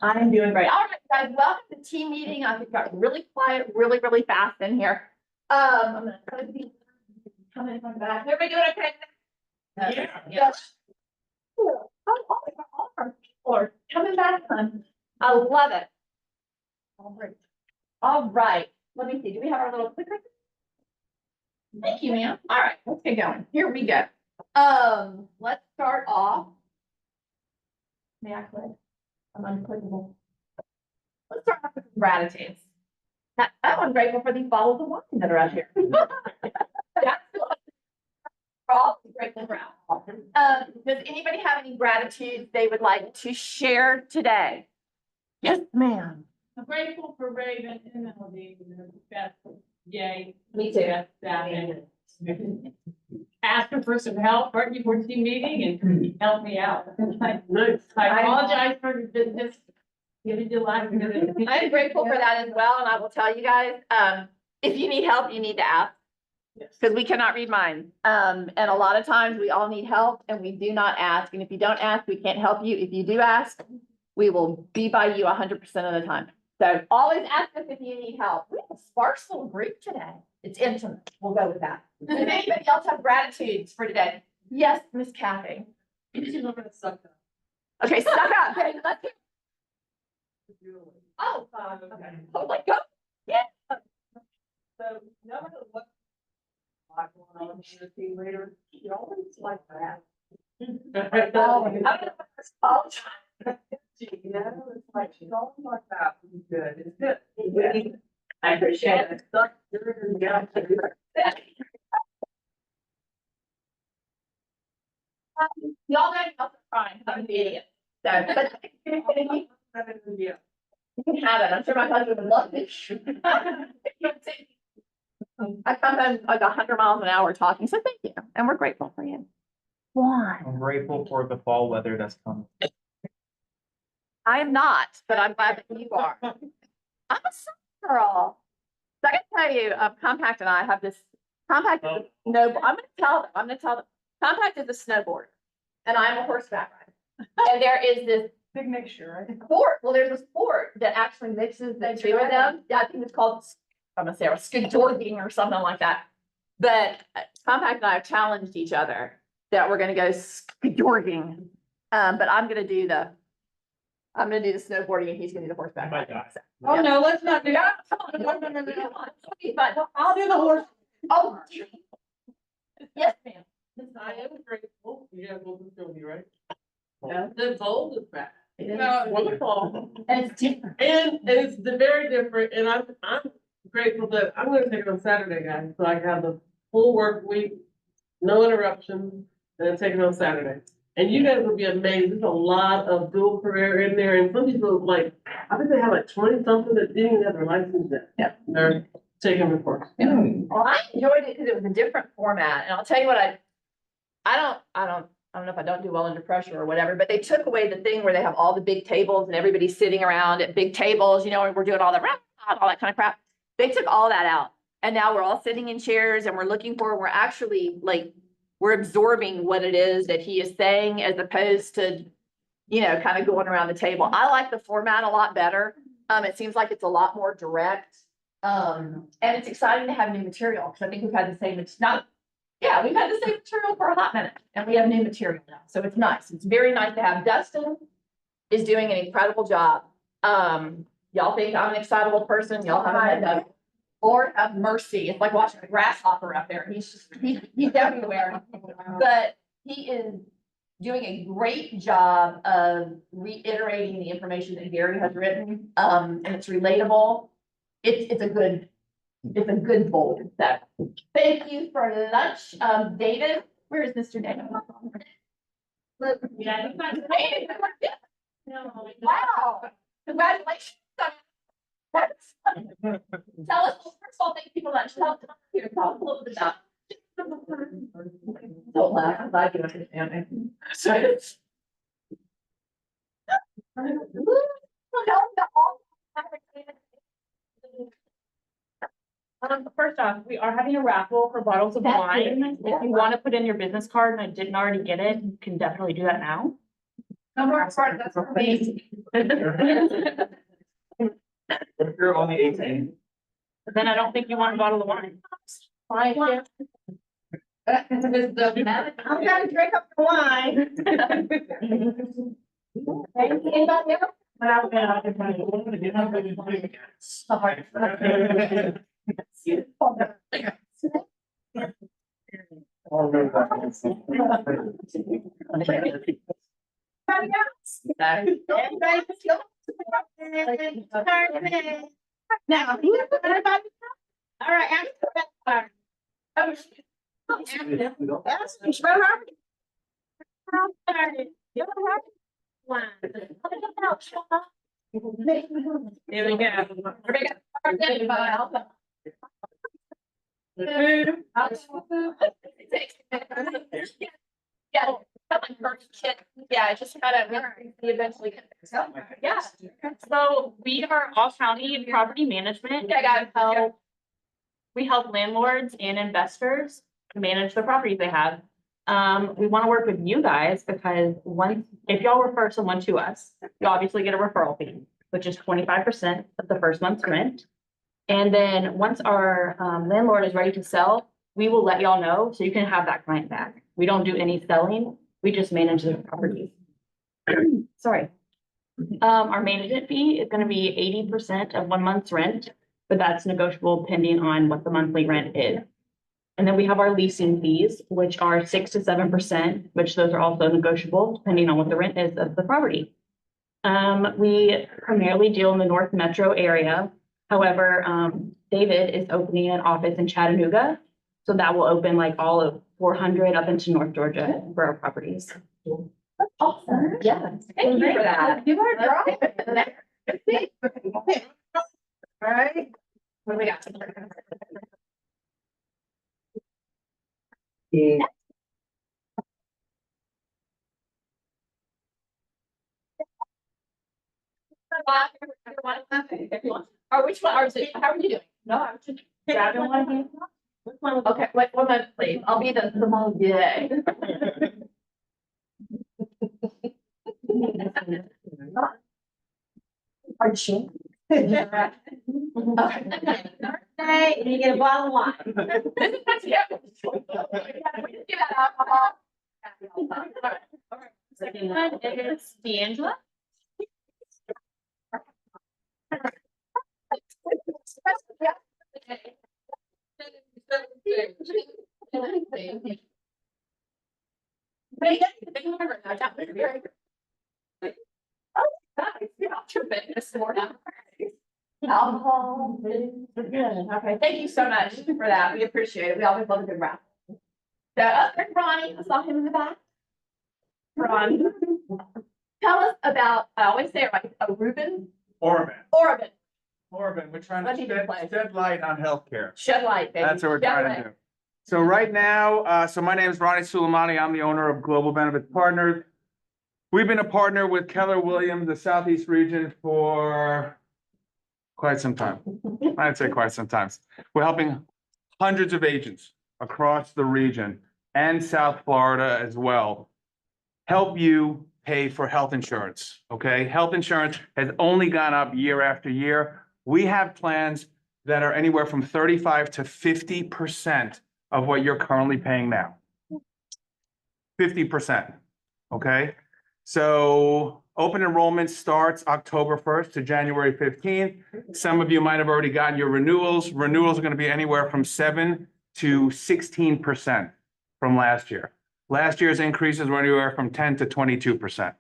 I'm doing great. All right, guys, welcome to team meeting. I think it got really quiet, really fast in here. I'm gonna try to be coming from the back. Everybody doing okay? Yeah. Yes. Oh, all our people are coming back on. I love it. All right. Let me see. Do we have our little clicker? Thank you, ma'am. All right, let's get going. Here we go. Let's start off. May I click? I'm unclickable. Let's start off with gratitude. I'm grateful for these bottles of wine that are out here. That's what we're all grateful for alcohol. Does anybody have any gratitude they would like to share today? Yes, ma'am. I'm grateful for Raven and Melody. Best, yay. Me too. Best staff and asked her for some help right before team meeting and helped me out. I apologize for the business. Giving you life. I'm grateful for that as well, and I will tell you guys, if you need help, you need to ask. Because we cannot read minds. And a lot of times we all need help and we do not ask. And if you don't ask, we can't help you. If you do ask, we will be by you 100% of the time. So always ask us if you need help. We have a sparse little group today. It's intimate. We'll go with that. Does anybody else have gratitudes for today? Yes, Miss Kathy. Okay, suck up. Okay, let's hear. Oh, okay. Oh my God. Yeah. So no matter what going on as a team leader, you always like that. I don't know if it's apologize. You know, it's like she's always like that. It's good. It's good. I appreciate it. Y'all know y'all are fine. I'm an idiot. So, but you can have it. I'm sure my husband would love this. I come home like 100 miles an hour talking, so thank you. And we're grateful for you. Why? I'm grateful for the fall weather that's coming. I am not, but I'm glad that you are. I'm a summer girl. So I can tell you, Compact and I have this, Compact is a snow, I'm gonna tell them, Compact is a snowboard. And I'm a horseback rider. And there is this Big mixture, right? sport, well, there's a sport that actually mixes the two of them. Yeah, I think it's called, I'm gonna say, or skidorging or something like that. But Compact and I have challenged each other that we're gonna go skidorging. But I'm gonna do the snowboarding and he's gonna do the horseback Oh my riding. God. So, Oh, yeah. no, let's not do Yeah, that. come on, no, come on. But, I'll do the horse. oh, yes, ma'am. I am grateful. You guys will be doing me, right? Yeah. The bowl is back. It is. Wonderful. And it's different. And it's very different, and I'm grateful that I'm gonna take it on Saturday, guys, so I can have the full work week, no interruptions, and then take it on Saturday. And you guys will be amazed, there's a lot of dual career in there, and some people like, I think they have like 20 something that didn't even have their license yet. Yeah. They're taking the course. Well, I enjoyed it because it was a different format, and I'll tell you what, I don't know if I don't do well under pressure or whatever, but they took away the thing where they have all the big tables and everybody's sitting around at big tables, you know, and we're doing all that kind of crap. They took all that out. And now we're all sitting in chairs and we're looking for, we're actually like, we're absorbing what it is that he is saying as opposed to, you know, kind of going around the table. I like the format a lot better. It seems like it's a lot more direct. And it's exciting to have new material because I think we've had the same, it's not, yeah, we've had the same material for a hot minute and we have new material now. So it's nice. It's very nice to have. Dustin is doing an incredible job. Y'all think I'm an excitable person. Y'all haven't had that. Lord have mercy. It's like watching a grasshopper up there. He's everywhere. But he is doing a great job of reiterating the information that Gary has written. And it's relatable. It's a good bold. So thank you for lunch. David, where is Mr. David? Yeah. Wow, congratulations. Tell us, first of all, thank you for lunch. Tell us here, tell us a little bit about. Don't laugh, I'm glad you understand me. So it's. First off, we are having a raffle for bottles of That's wine. good. If you want to put in your business card and I didn't already get it, you can definitely do that now. No more part, that's for me. What if you're only 18? Then I don't think you want a bottle of wine. Fine, yeah. I'm gonna drink up the wine. Anybody else? Now, all right, after that. Here we go. Yeah. Yeah, just kind of, we eventually get there. So, Yeah. So we are all county property management. Yeah, I got it. We help landlords and investors manage the properties they have. We want to work with you guys because if y'all refer someone to us, you obviously get a referral fee, which is 25% of the first month's rent. And then once our landlord is ready to sell, we will let y'all know so you can have that client back. We don't do any selling. We just manage the properties. Sorry. Our management fee is going to be 80% of 1 month's rent, but that's negotiable depending on what the monthly rent is. And then we have our leasing fees, which are 6 to 7%, which those are also negotiable depending on what the rent is of the property. We primarily deal in the North Metro area. However, David is opening an office in Chattanooga. So that will open like all of 400 up into North Georgia for our properties. Awesome. Yeah. Thank you for that. You are driving. All right. What do we got? Or which one, how are you doing? No, I was just grabbing one of these. Which one? Okay, what one, please? I'll be the sommelier. Are you? Hey, you get a bottle of wine. Second one is DeAngela. Alcohol. Okay, thank you so much for that. We appreciate it. We always love a good raffle. So, there's Ronnie. I saw him in the back. Ronnie, tell us about, I always say it right, Reuben. Orban, we're trying What do you do, to Clay? shed light on healthcare. Shed light, baby. That's what we're Shed trying light. to do. So right now, so my name is Ronnie Suleimani. I'm the owner of Global Benefits Partners. We've been a partner with Keller Williams, the Southeast region, for quite some time. I'd say quite some time. We're helping hundreds of agents across the region and South Florida as well help you pay for health insurance, okay? Health insurance has only gone up year after year. We have plans that are anywhere from 35 to 50% of what you're currently paying now. 50%, okay? So open enrollment starts October 1st to January 15th. Some of you might have already gotten your renewals. Renewals are going to be anywhere from 7 to 16% from last year. Last year's increases were anywhere from 10 to 22%.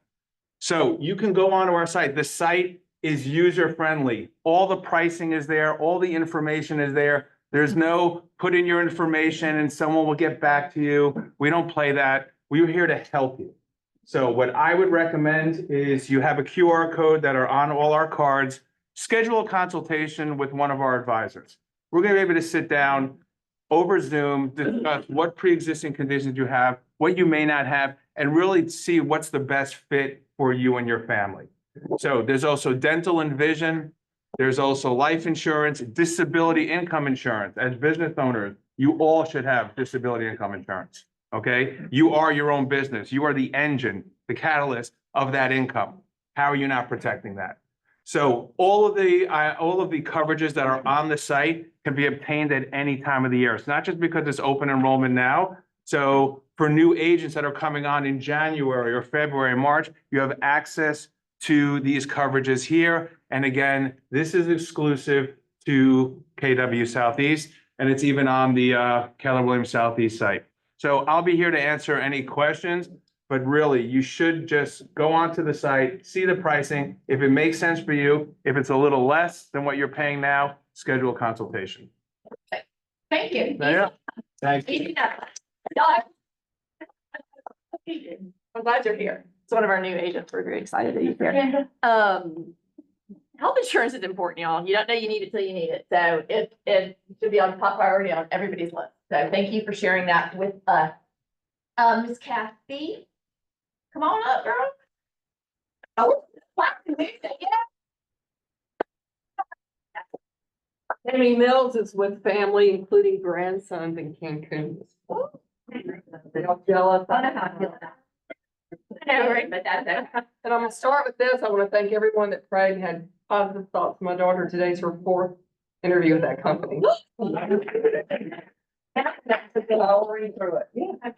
So you can go onto our site. The site is user-friendly. All the pricing is there. All the information is there. There's no put in your information and someone will get back to you. We don't play that. We're here to help you. So what I would recommend is you have a QR code that are on all our cards. Schedule a consultation with one of our advisors. We're going to be able to sit down over Zoom, discuss what pre-existing conditions you have, what you may not have, and really see what's the best fit for you and your family. So there's also dental and vision. There's also life insurance, disability income insurance. As business owners, you all should have disability income insurance, okay? You are your own business. You are the engine, the catalyst of that income. How are you not protecting that? So all of the coverages that are on the site can be obtained at any time of the year. It's not just because it's open enrollment now. So for new agents that are coming on in January or February, March, you have access to these coverages here. And again, this is exclusive to KW Southeast, and it's even on the Keller Williams Southeast site. So I'll be here to answer any questions, but really you should just go onto the site, see the pricing. If it makes sense for you, if it's a little less than what you're paying now, schedule a consultation. Thank you. Yeah. Thank you. Easy enough. Y'all- I'm glad you're here. It's one of our new agents. We're very excited that you're here. Health insurance is important, y'all. You don't know you need it till you need it. So it should be on top priority on everybody's list. So thank you for sharing that with us. Ms. Kathy, come on up, girl. Oh, Amy Mills is with family, including grandsons in Cancun. DeAngela. I know how I feel about it. I know, right? But that's okay. And I'm gonna start with this. I want to thank everyone that prayed and had positive thoughts. My daughter, today's her 4th interview with that company. I'll read through it.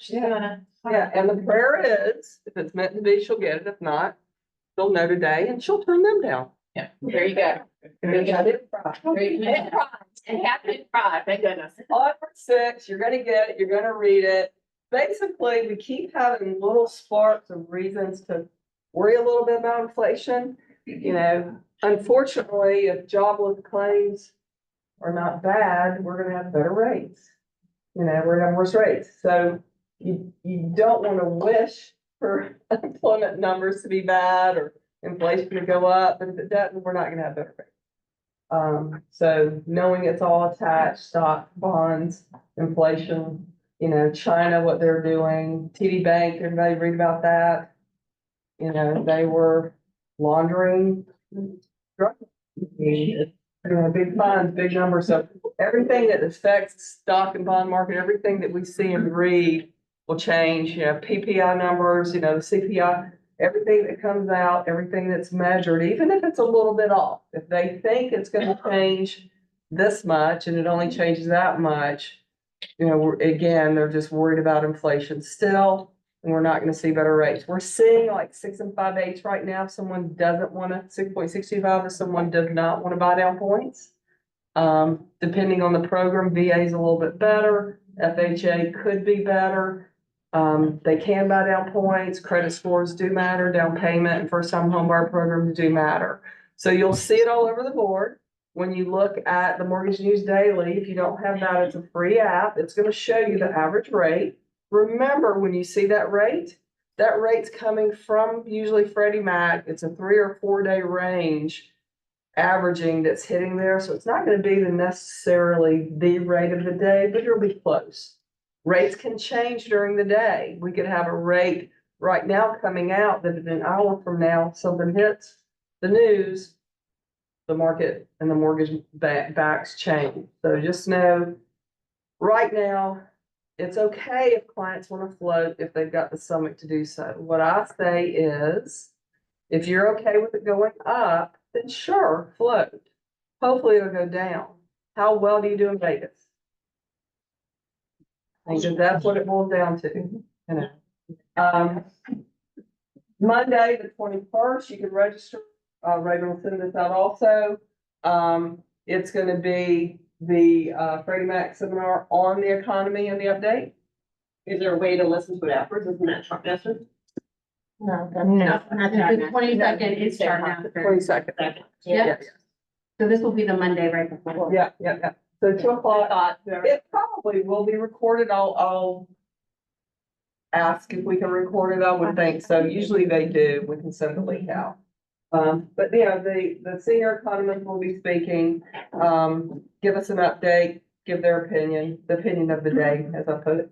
Yeah, and the prayer is, if it's meant to be, she'll get it. If not, she'll know today and she'll turn them down. Yeah, there you go. And then I didn't cry. And happy to cry, thank goodness. On for 6, you're gonna get it, you're gonna read it. Basically, we keep having little sparks of reasons to worry a little bit about inflation. You know, unfortunately, if jobless claims are not bad, we're gonna have better rates. You know, we're gonna have worse rates. So you don't wanna wish for unemployment numbers to be bad or inflation to go up, but if it doesn't, we're not gonna have better rates. So knowing it's all attached, stock, bonds, inflation, you know, China, what they're doing, TD Bank, everybody read about that. You know, they were laundering drugs. You know, big funds, big numbers. So everything that affects stock and bond market, everything that we see and read will change. You know, PPI numbers, you know, the CPI, everything that comes out, everything that's measured, even if it's a little bit off, if they think it's gonna change this much and it only changes that much, you know, again, they're just worried about inflation still, and we're not gonna see better rates. We're seeing like 6 5/8 right now. If someone doesn't wanna 6.65, if someone does not wanna buy down points. Depending on the program, VA is a little bit better, FHA could be better. They can buy down points, credit scores do matter, down payment and first time home buyer programs do matter. So you'll see it all over the board. When you look at the Mortgage News Daily, if you don't have that, it's a free app. It's gonna show you the average rate. Remember, when you see that rate's coming from usually Freddie Mac. It's a 3 or 4 day range averaging that's hitting there. So it's not gonna be necessarily the rate of the day, but it'll be close. Rates can change during the day. We could have a rate right now coming out that in an hour from now, something hits the news, the market and the mortgage backs change. So just know, right now, it's okay if clients want to float if they've got the stomach to do so. What I say is, if you're okay with it going up, then sure, float. Hopefully it'll go down. How well do you do in Vegas? Because that's what it boils down to, you know. Monday, the 21st, you can register. Reagan will send this out also. It's gonna be the Freddie Mac seminar on the economy and the update. Is there a way to listen to it afterwards? Isn't that short message? No. The 22nd is starting after. 22nd. Yeah. So this will be the Monday right before. Yeah. So 2:00. It probably will be recorded. I'll ask if we can record it. I would think so. Usually they do. We can send the link out. But yeah, the senior economist will be speaking, give us an update, give their opinion, the opinion of the day, as I put it.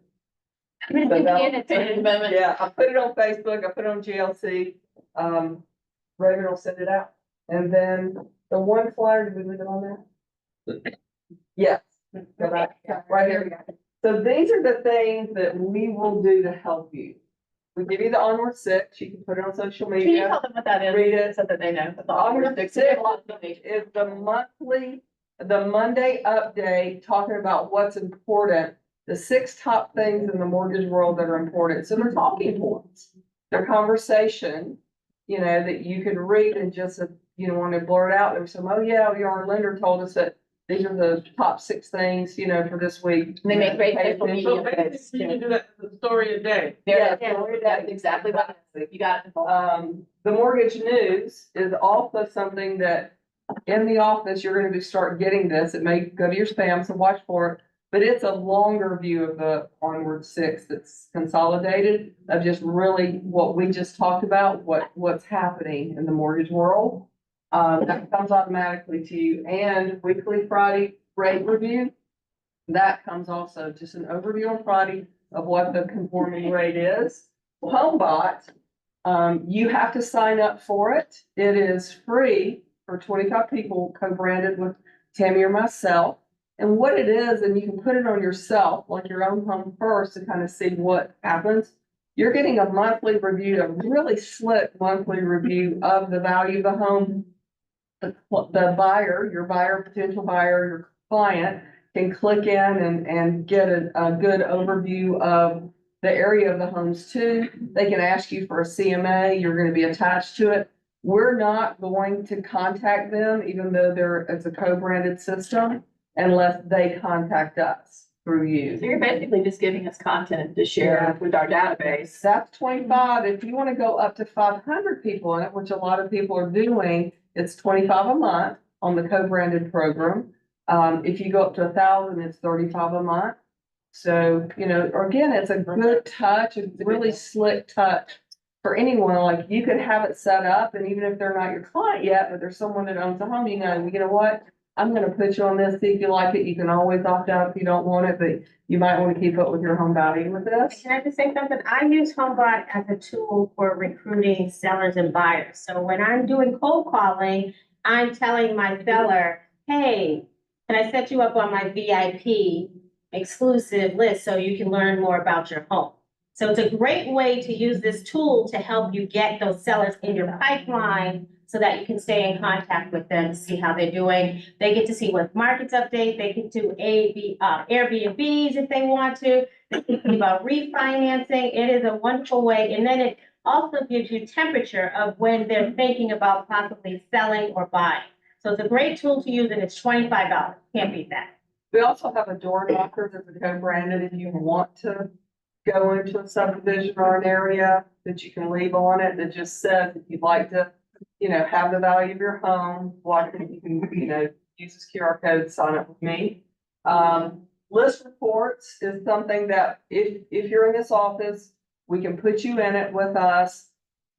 Yeah, I put it on Facebook, I put it on GLC, Raven will send it out. And then the one flyer, did we leave it on there? Yes. Right here. So these are the things that we will do to help you. We give you the Onward Six, you can put it on social Can you media. tell them what that is? Read it. So that they know. The Onward Six is the Monday update talking about what's important, the 6 top things in the mortgage world that are important. So they're talking points. They're conversation, that you could read and just, want to blurt out. There's some, oh yeah, our lender told us that these are the top 6 things, for this week. They make great Pay social attention. media So posts. basically, you can do that as a story a day. Yeah, Yeah. that's exactly what, you got it. The mortgage news is also something that in the office, you're gonna start getting this. It may go to your spam, so watch for it. But it's a longer view of the Onward Six that's consolidated of just really what we just talked about, what's happening in the mortgage world. That comes automatically to you, and weekly Friday rate review. That comes also, just an overview on Friday of what the conforming rate is. HomeBot, you have to sign up for it. It is free for 25 people, co-branded with Tammy or myself. And what it is, and you can put it on yourself, like your own home first, to kind of see what happens. You're getting a monthly review, a really slick monthly review of the value of the home. The buyer, your buyer, potential buyer, your client can click in and get a good overview of the area of the homes too. They can ask you for a CMA, you're gonna be attached to it. We're not going to contact them, even though it's a co-branded system, unless they contact us through you. So you're basically just giving us content to share with our database. That's 25. If you want to go up to 500 people in it, which a lot of people are doing, it's 25 a month on the co-branded program. If you go up to 1,000, it's 35 a month. So, again, it's a good touch, a really slick touch for anyone. Like, you could have it set up, and even if they're not your client yet, but there's someone that owns a home, you know what? I'm gonna put you on this, see if you like it. You can always opt out if you don't want it, but you might want to keep up with your home value with this. Can I just say something? I use HomeBot as a tool for recruiting sellers and buyers. So when I'm doing cold calling, I'm telling my seller, hey, can I set you up on my VIP exclusive list so you can learn more about your home? So it's a great way to use this tool to help you get those sellers in your pipeline so that you can stay in contact with them, see how they're doing. They get to see what markets update. They can do Airbnbs if they want to. They can think about refinancing. It is a wonderful way. And then it also gives you temperature of when they're thinking about possibly selling or buying. So it's a great tool to use, and it's $25. Can't beat that. We also have a door knocker that's co-branded if you want to go into a subdivision or an area that you can leave on it that just says if you'd like to, have the value of your home, you can, use this QR code, sign up with me. List reports is something that if you're in this office, we can put you in it with us.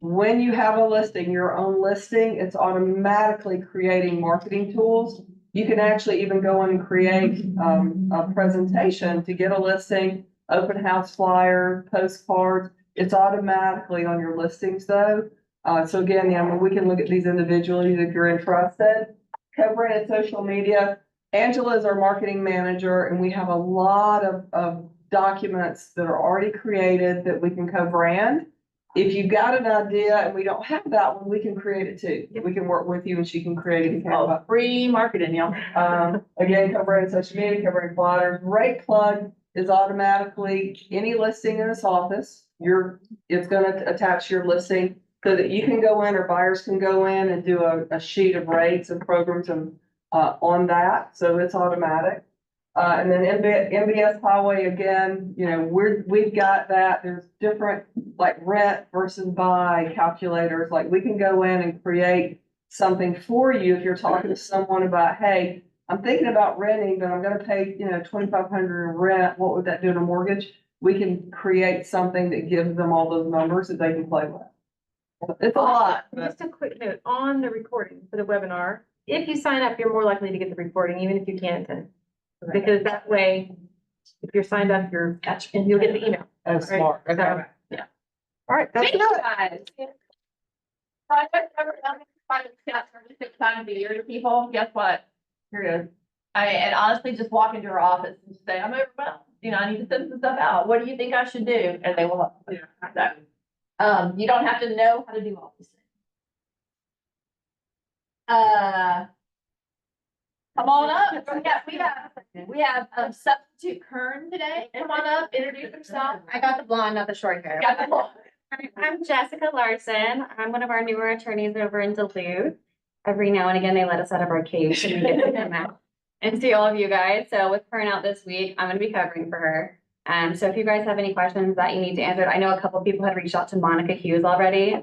When you have a listing, your own listing, it's automatically creating marketing tools. You can actually even go in and create a presentation to get a listing, open house flyer, postcards. It's automatically on your listings though. So again, we can look at these individually if you're interested. Co-branded social media. Angela is our marketing manager, and we have a lot of documents that are already created that we can co-brand. If you've got an idea and we don't have that one, we can create it too. We can work with you and she can create it in Canva. Free marketing, y'all. Again, co-branded social media, co-branded flyers. Rate plug is automatically any listing in this office. It's gonna attach your listing so that you can go in or buyers can go in and do a sheet of rates and programs and on that. So it's automatic. And then MBS Highway, again, we've got that. There's different like rent versus buy calculators. Like we can go in and create something for you if you're talking to someone about, hey, I'm thinking about renting, but I'm gonna pay, $2,500 in rent. What would that do to mortgage? We can create something that gives them all those numbers that they can play with. It's a lot. but- Just a quick note on the recording for the webinar. If you sign up, you're more likely to get the recording, even if you can't attend. Because that way, if you're signed up, you'll get the email. Oh, smart. So, Okay. yeah. All right. That's Thank you it. guys. Project ever done this kind of stuff for the 6 times a year to people, guess what? You're good. And honestly, just walk into our office and say, I'm overwhelmed, I need to send some stuff out. What do you think I should do? And they will help. Yeah. So, You don't have to know how to do all these things. Come on up. We have substitute Kern today. Come on up, introduce yourself. I got the blonde, not the short hair. Got the blonde. I'm Jessica Larson. I'm one of our newer attorneys over in Duluth. Every now and again, they let us out of our cage and we get to come out and see all of you guys. So with Kern out this week, I'm gonna be covering for her. So if you guys have any questions that you need to answer, I know a couple of people had reached out to Monica Hughes already. So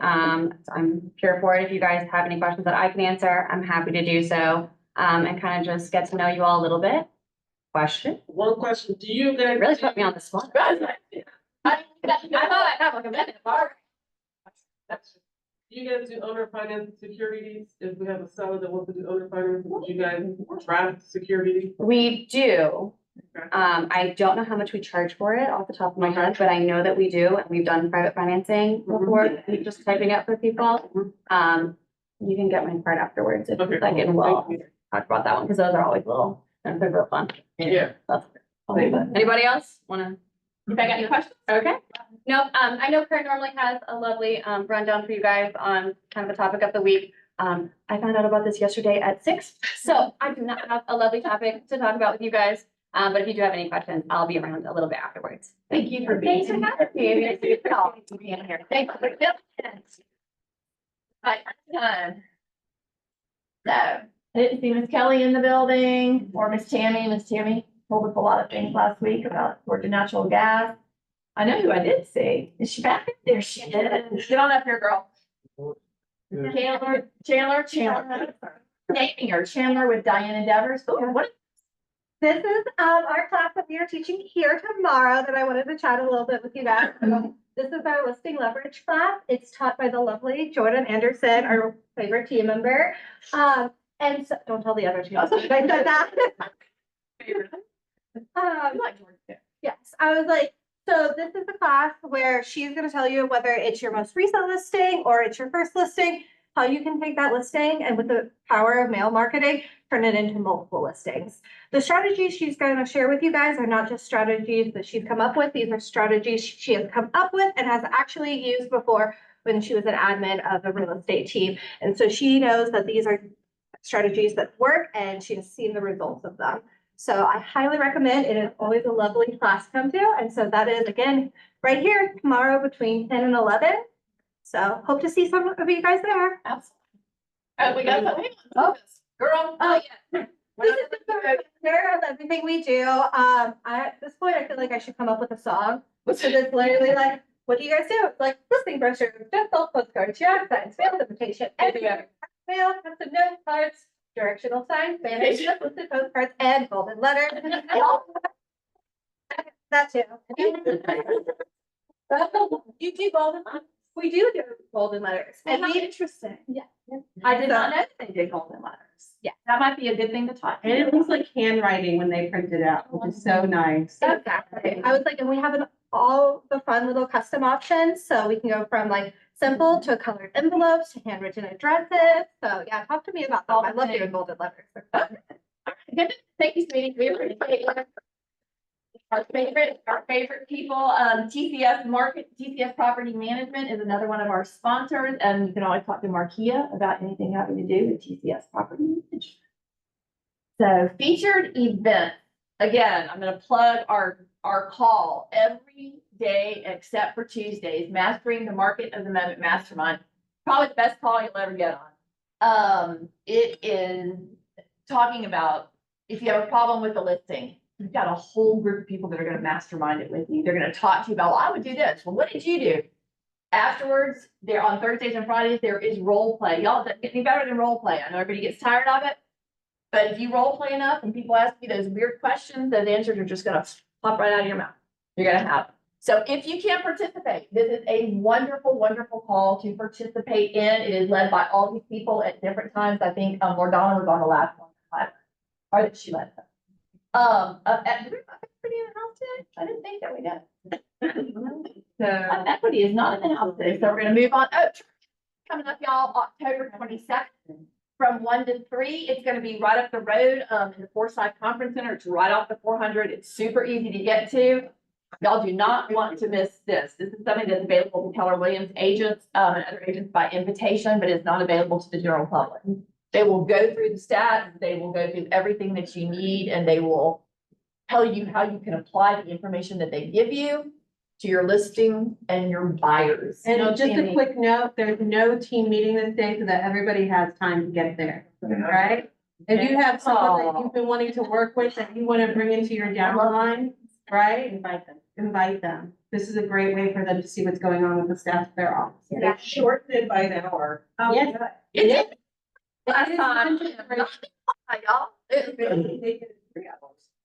I'm here for it. If you guys have any questions that I can answer, I'm happy to do so. And kind of just get to know you all a little bit. Question? One question, do you guys? Really put me on the spot. I thought I'd have like a minute bar. Do you guys do owner finance securities? If we have a seller that wants to do owner finance, would you guys draft security? We do. Okay. I don't know how much we charge for it off the top of my head, but I know that we do, and we've done private financing before, just typing up for people. You can get my card afterwards if Okay, you'd like, cool. and we'll Thank you. talk about that one, because those are always little, and they're real fun. Yeah. Anybody else wanna? If I got any questions? Okay. No, I know Karen normally has a lovely rundown for you guys on kind of a topic of the week. I found out about this yesterday at 6, so I do not have a lovely topic to talk about with you guys. But if you do have any questions, I'll be around a little bit afterwards. Thank you for being here. Thank you for being here. Thank you for coming. Right, done. So, I didn't see Miss Kelly in the building or Miss Tammy. Miss Tammy told us a lot of things last week about Georgia Natural Gas. I know who I did see. Is she back? There she is. Get on up here, girl. Chandler. Naming her Chandler with Diana Devers. Oh, what? This is our class that we are teaching here tomorrow that I wanted to chat a little bit with you guys. This is our listing leverage class. It's taught by the lovely Jordan Anderson, our favorite team member. And so, don't tell the other two. I said that. Yes, I was like, so this is a class where she's going to tell you whether it's your most recent listing or it's your first listing, how you can take that listing and with the power of mail marketing, turn it into multiple listings. The strategies she's going to share with you guys are not just strategies that she's come up with. These are strategies she has come up with and has actually used before when she was an admin of the real estate team. And so she knows that these are strategies that work and she has seen the results of them. So I highly recommend. It is always a lovely class to come to. And so that is, again, right here tomorrow between 10 and 11. So hope to see some of you guys there. Absolutely. We got something. Oh, girl. Oh, yeah. This is the there of everything we do. At this point, I feel like I should come up with a song, which is literally like, what do you guys do? It's like listing brochures, just sold postcards, yard signs, sales invitation, everywhere. Mail, custom note cards, directional signs, banners, listed postcards, and golden letters. That too. You do golden letters? We do golden letters. And And we, interesting. Yeah. I did not know that they did golden letters. Yeah. That might be a good thing to talk. And it looks like handwriting when they print it out, which is so nice. exactly. I was like, and we have all the fun little custom options. So we can go from like simple to colored envelopes to handwritten addresses. So yeah, talk to me about that. I love doing golden letters. They're fun. Good. Thank you, sweetie. We appreciate you. Our favorite people, TCS Property Management is another one of our sponsors, and you can always talk to Markia about anything having to do with TCS Property Management. So featured events, again, I'm gonna plug our call every day except for Tuesdays, Mastering the Market of the Moment Mastermind. Probably the best call you'll ever get on. It is talking about if you have a problem with the listing. You've got a whole group of people that are gonna mastermind it with you. They're gonna talk to you about, well, I would do this. Well, what did you do? Afterwards, there on Thursdays and Fridays, there is role play. Y'all doesn't get any better than role play. I know everybody gets tired of it. But if you role play enough and people ask you those weird questions, those answers are just gonna pop right out of your mouth. You're gonna have them. So if you can't participate, this is a wonderful, wonderful call to participate in. It is led by all these people at different times. I think Lordana was on the last one. Or that she led them. Did we have equity in the house today? I didn't think that we did. So equity is not in the house today, so we're gonna move on. Oh, coming up, y'all, October 22nd from 1 to 3. It's gonna be right up the road in the Forsyth Conference Center. It's right off the 400. It's super easy to get to. Y'all do not want to miss this. This is something that's available to Keller Williams agents, and other agents by invitation, but it's not available to the general public. They will go through the stats, they will go through everything that you need, and they will tell you how you can apply the information that they give you to your listing and your buyers. And No just a teaming. quick note, there's no team meeting this day so that everybody has time to get there, right? If you have someone that you've been wanting to work with that you want to bring into your downline, right? Invite them. Invite them. This is a great way for them to see what's going on with the staff of their office. They shortened it by an hour. Yes. It is. It is Last time, 1 to 3. y'all.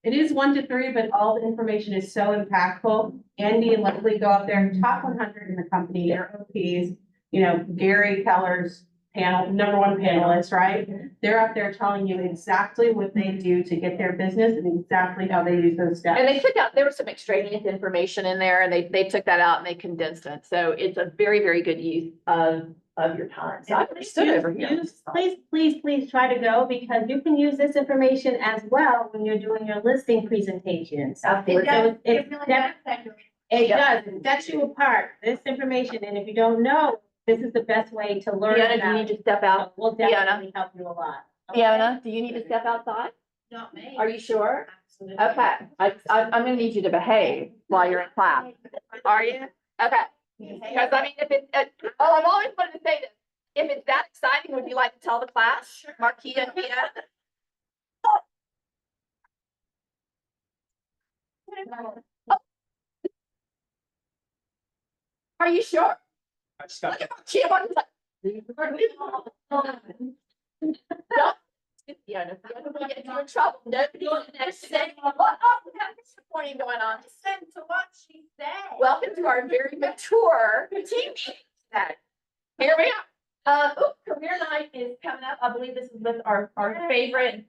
It is 1 to 3, but all the information is so impactful. Andy and Leslie go up there, top 100 in the company, their OPs, you know, Gary Keller's panel, #1 panelist, right? They're up there telling you exactly what they do to get their business and exactly how they use those steps. And they took out, there was some extraneous information in there and they took that out and they condensed it. So it's a very, very good use of your time. So I understood over here. Please try to go because you can use this information as well when you're doing your listing presentations. Absolutely. So it does, it sets you apart, this information, and if you don't know, this is the best way to learn Fiona, do you about need it. to step out? We'll definitely help you a lot. Fiona, do you need to step outside? Not me. Are you sure? Okay, I'm gonna need you to behave while you're in class. Are you? Okay. Because I mean, if it, I've always wanted to say this. If it's that exciting, would you like to tell the class, Marquita and Mia? Are you sure? Look at Marquita, Marquita's like. Don't- Fiona, Fiona will get you in trouble. Nobody next say, what else is disappointing going on? Listen to what she said. Welcome to our very mature team meeting today. Here we are. Career night is coming up. I believe this is with our favorite.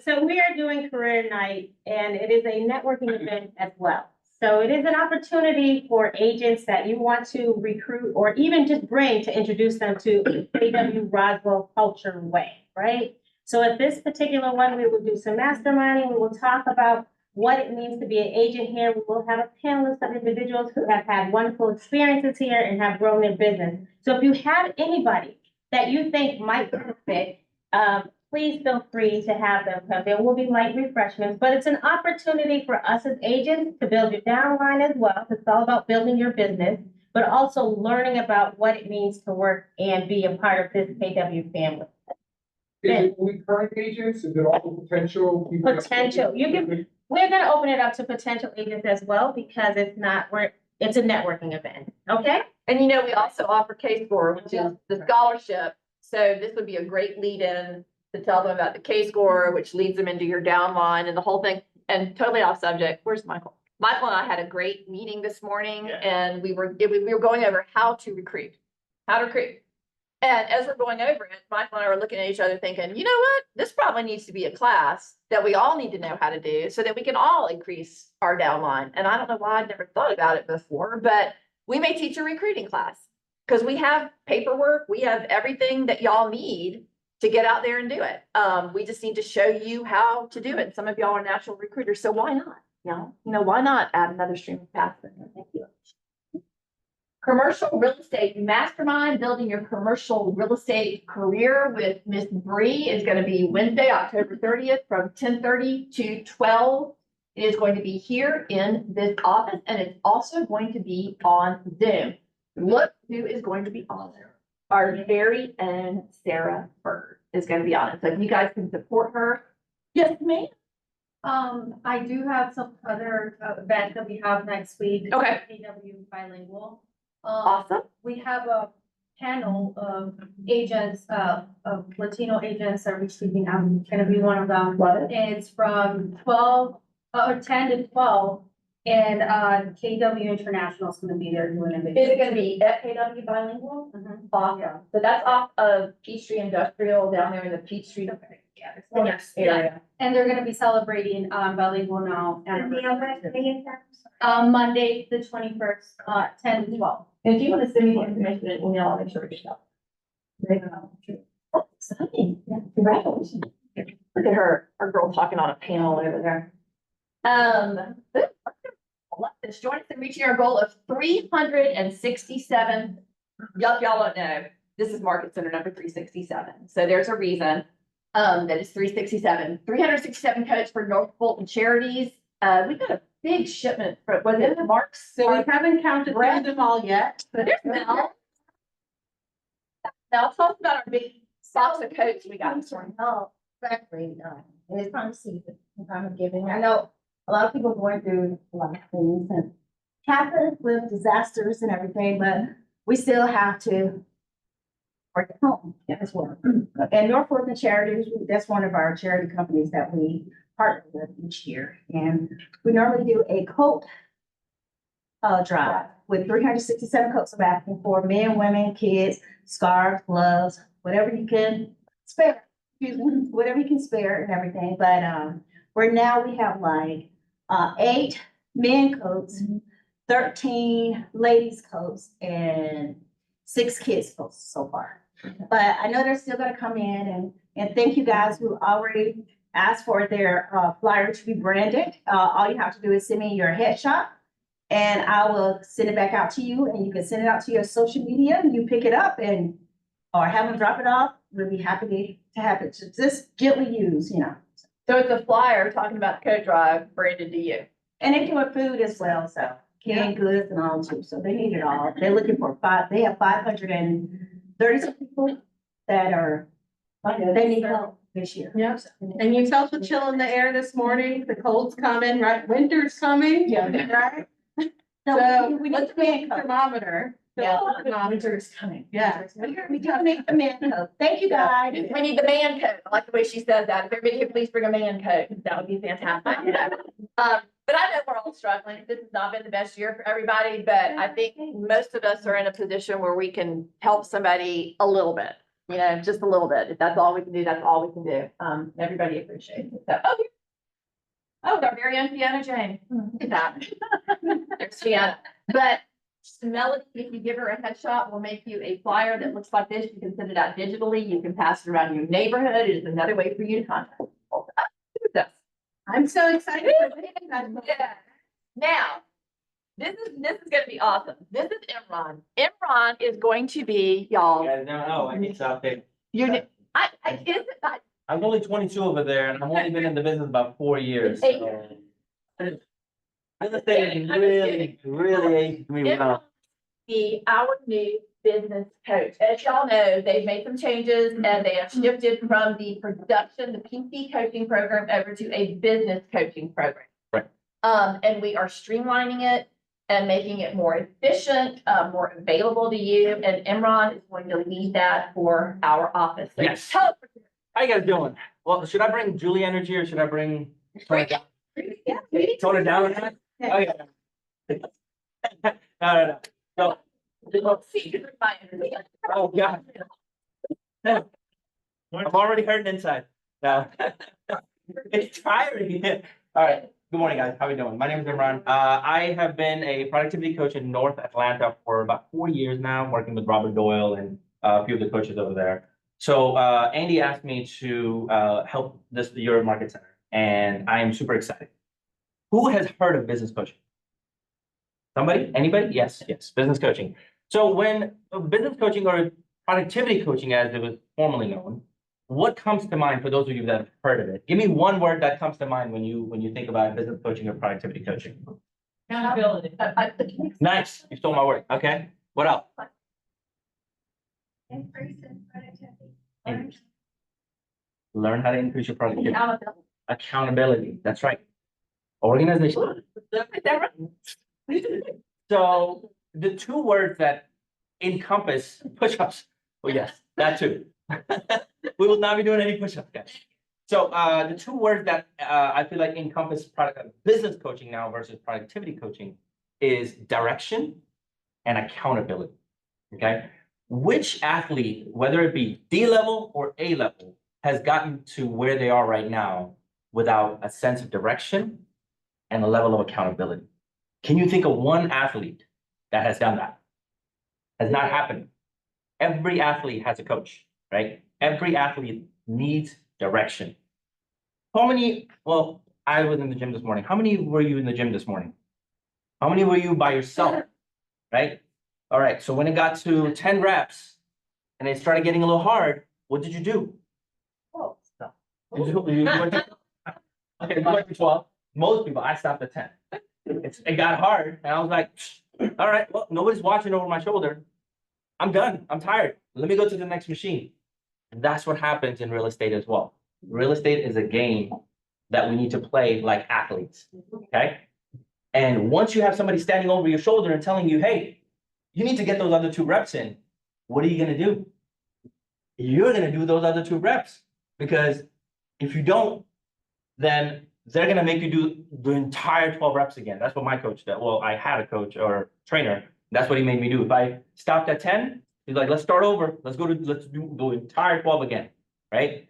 So we are doing career night and it is a networking event as well. So it is an opportunity for agents that you want to recruit or even just bring to introduce them to AW Roswell Culture Way, right? So at this particular one, we will do some masterminding. We will talk about what it means to be an agent here. We will have a panel of individuals who have had wonderful experiences here and have grown their business. So if you have anybody that you think might benefit, please feel free to have them come. There will be light refreshments, but it's an opportunity for us as agents to build your downline as well. It's all about building your business, but also learning about what it means to work and be a part of this KW family. Is it only current agents? Is it all potential? people? Potential. We're gonna open it up to potential agents as well because it's a networking event, okay? And you know, we also offer K-score, which is the scholarship. So this would be a great lead-in to tell them about the K-score, which leads them into your downline and the whole thing. And totally off subject, where's Michael? Michael and I had a great meeting this morning and we were going over how to recruit. And as we're going over it, Michael and I were looking at each other thinking, you know what? This probably needs to be a class that we all need to know how to do so that we can all increase our downline. And I don't know why I'd never thought about it before, but we may teach a recruiting class because we have paperwork, we have everything that y'all need to get out there and do it. We just need to show you how to do it. Some of y'all are natural recruiters, so why not? You know, why not add another stream of passive income? Thank you. Commercial real estate mastermind, building your commercial real estate career with Miss Bree is going to be Wednesday, October 30th from 10:30 to 12. It is going to be here in this office and it's also going to be on Zoom. Look who is going to be on there. Our very own Sarah Bird is going to be on it. So if you guys can support her, yes, ma'am. I do have some other events that we have next week. Okay. AW bilingual. Awesome. We have a panel of agents, of Latino agents that are receiving. I'm gonna be one of them. Love it. It's from 10 to 12. And KW International is gonna be there doing it. Is it going to be at KW bilingual? Awesome. So that's off of Peachtree Industrial down there in the Peachtree Yes, area. and they're gonna be celebrating bilingual now. Monday, the 21st, 10 to 12. And if you want to send me the information in email, I'll make sure it's up. Oh, exciting. Yeah, congratulations. Look at her, our girl talking on a panel over there. Let's join us in reaching our goal of 367. Y'all don't know, this is Market Center number 367. So there's a reason that it's 367. 367 coats for North Fulton Charities. We got a big shipment for, was it Mark's? So we haven't counted them all yet. There's Mel. Now tell us about our big box of coats we got this morning. Oh, exactly. And it's time to see the time of giving. I know a lot of people are going through a lot of things and happen with disasters and everything, but we still have to work at home as well. And Norfolk and Charities, that's one of our charity companies that we partner with each year. And we normally do a coat drive with 367 coats of asking for men, women, kids, scarves, gloves, whatever you can spare. Excuse me, whatever you can spare and everything. But right now we have like 8 men coats, 13 ladies coats, and 6 kids coats so far. But I know they're still gonna come in and thank you guys who already asked for their flyer to be branded. All you have to do is send me your headshot and I will send it back out to you and you can send it out to your social media and you pick it up and or have them drop it off. We'll be happy to have it just gently used, you know. So it's a flyer talking about the coat drive branded to you. And they do it food as well, so canned goods and all too. So they need it all. They're looking for they have 530 people that are, they need help this year. Yep. And you felt the chill in the air this morning, the cold's coming, right? Winter's coming. Yeah. Right? So we need Let's the put man the coat. thermometer. Yeah. Winter's coming. Yeah. We do need the man coat. Thank you, guys. We need the man coat. I like the way she says that. If everybody could please bring a man coat, that would be fantastic. But I know we're all struggling. This has not been the best year for everybody, but I think most of us are in a position where we can help somebody a little bit, you know, just a little bit. If that's all we can do, that's all we can do. Everybody appreciates it. So, oh, our very own Fiona Jane. Look at that. There's Fiona. But Melody, if you give her a headshot, we'll make you a flyer that looks like this. You can send it out digitally. You can pass it around your neighborhood. It is another way for you to contact people. I'm so excited. Yeah. Now, this is gonna be awesome. This is Imran. Imran is going to be, y'all. You guys don't know, I need to update. I'm only 22 over there and I've only been in the business about 4 years, so. Real estate is really aged me well. Be our new business coach. As y'all know, they've made some changes and they have shifted from the production, the PC coaching program over to a business coaching program. Right. And we are streamlining it and making it more efficient, more available to you. And Imran is going to lead that for our office. So Yes. tell us- How you guys doing? Well, should I bring Julie Energy or should I bring? Tone it down? Tone it down a notch? Oh, yeah. No. So, oh, God. I'm already hurting inside. No. It's tiring. All right. Good morning, guys. How are you doing? My name is Imran. I have been a productivity coach in North Atlanta for about 4 years now, working with Robert Doyle and a few of the coaches over there. So Andy asked me to help the Euro Market Center, and I am super excited. Who has heard of business coaching? Somebody? Anybody? Yes, business coaching. So when business coaching or productivity coaching, as it was formerly known, what comes to mind for those of you that have heard of it? Give me one word that comes to mind when you think about business coaching or productivity coaching. Accountability. Nice, you stole my word. Okay, what else? Learn how to increase your productivity. Accountability. That's right. Organization. So the two words that encompass push-ups. Well, yes, that too. We will not be doing any push-ups, guys. So the two words that I feel like encompass business coaching now versus productivity coaching is direction and accountability. Okay. Which athlete, whether it be D level or A level, has gotten to where they are right now without a sense of direction and a level of accountability? Can you think of one athlete that has done that? Has not happened. Every athlete has a coach, right? Every athlete needs direction. How many, well, I was in the gym this morning. How many were you in the gym this morning? How many were you by yourself? Right? All right, so when it got to 10 reps and it started getting a little hard, what did you do? Oh, stop. You went to- Okay, you went to 12. Most people, I stopped at 10. It got hard and I was like, all right, well, nobody's watching over my shoulder. I'm done. I'm tired. Let me go to the next machine. That's what happens in real estate as well. Real estate is a game that we need to play like athletes, okay? And once you have somebody standing over your shoulder and telling you, hey, you need to get those other 2 reps in, what are you gonna do? You're gonna do those other 2 reps, because if you don't, then they're gonna make you do the entire 12 reps again. That's what my coach did. Well, I had a coach or trainer. That's what he made me do. If I stopped at 10, he's like, let's start over. Let's do the entire 12 again, right?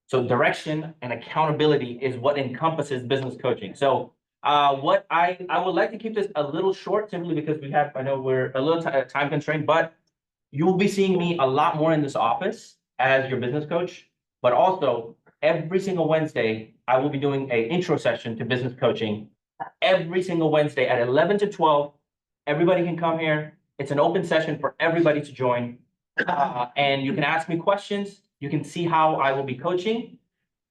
So direction and accountability is what encompasses business coaching. So what I would like to keep this a little short, simply because I know we're a little time constrained, but you will be seeing me a lot more in this office as your business coach, but also every single Wednesday, I will be doing an intro session to business coaching every single Wednesday at 11 to 12. Everybody can come here. It's an open session for everybody to join. And you can ask me questions. You can see how I will be coaching.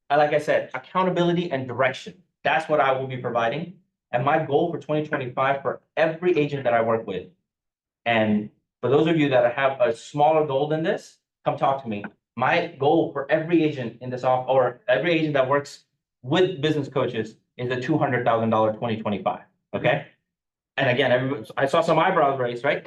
And like I said, accountability and direction. That's what I will be providing. And my goal for 2025 for every agent that I work with. And for those of you that have a smaller goal than this, come talk to me. My goal for every agent in this office, or every agent that works with business coaches, is a $200,000 2025. Okay. And again, I saw some eyebrows raised, right?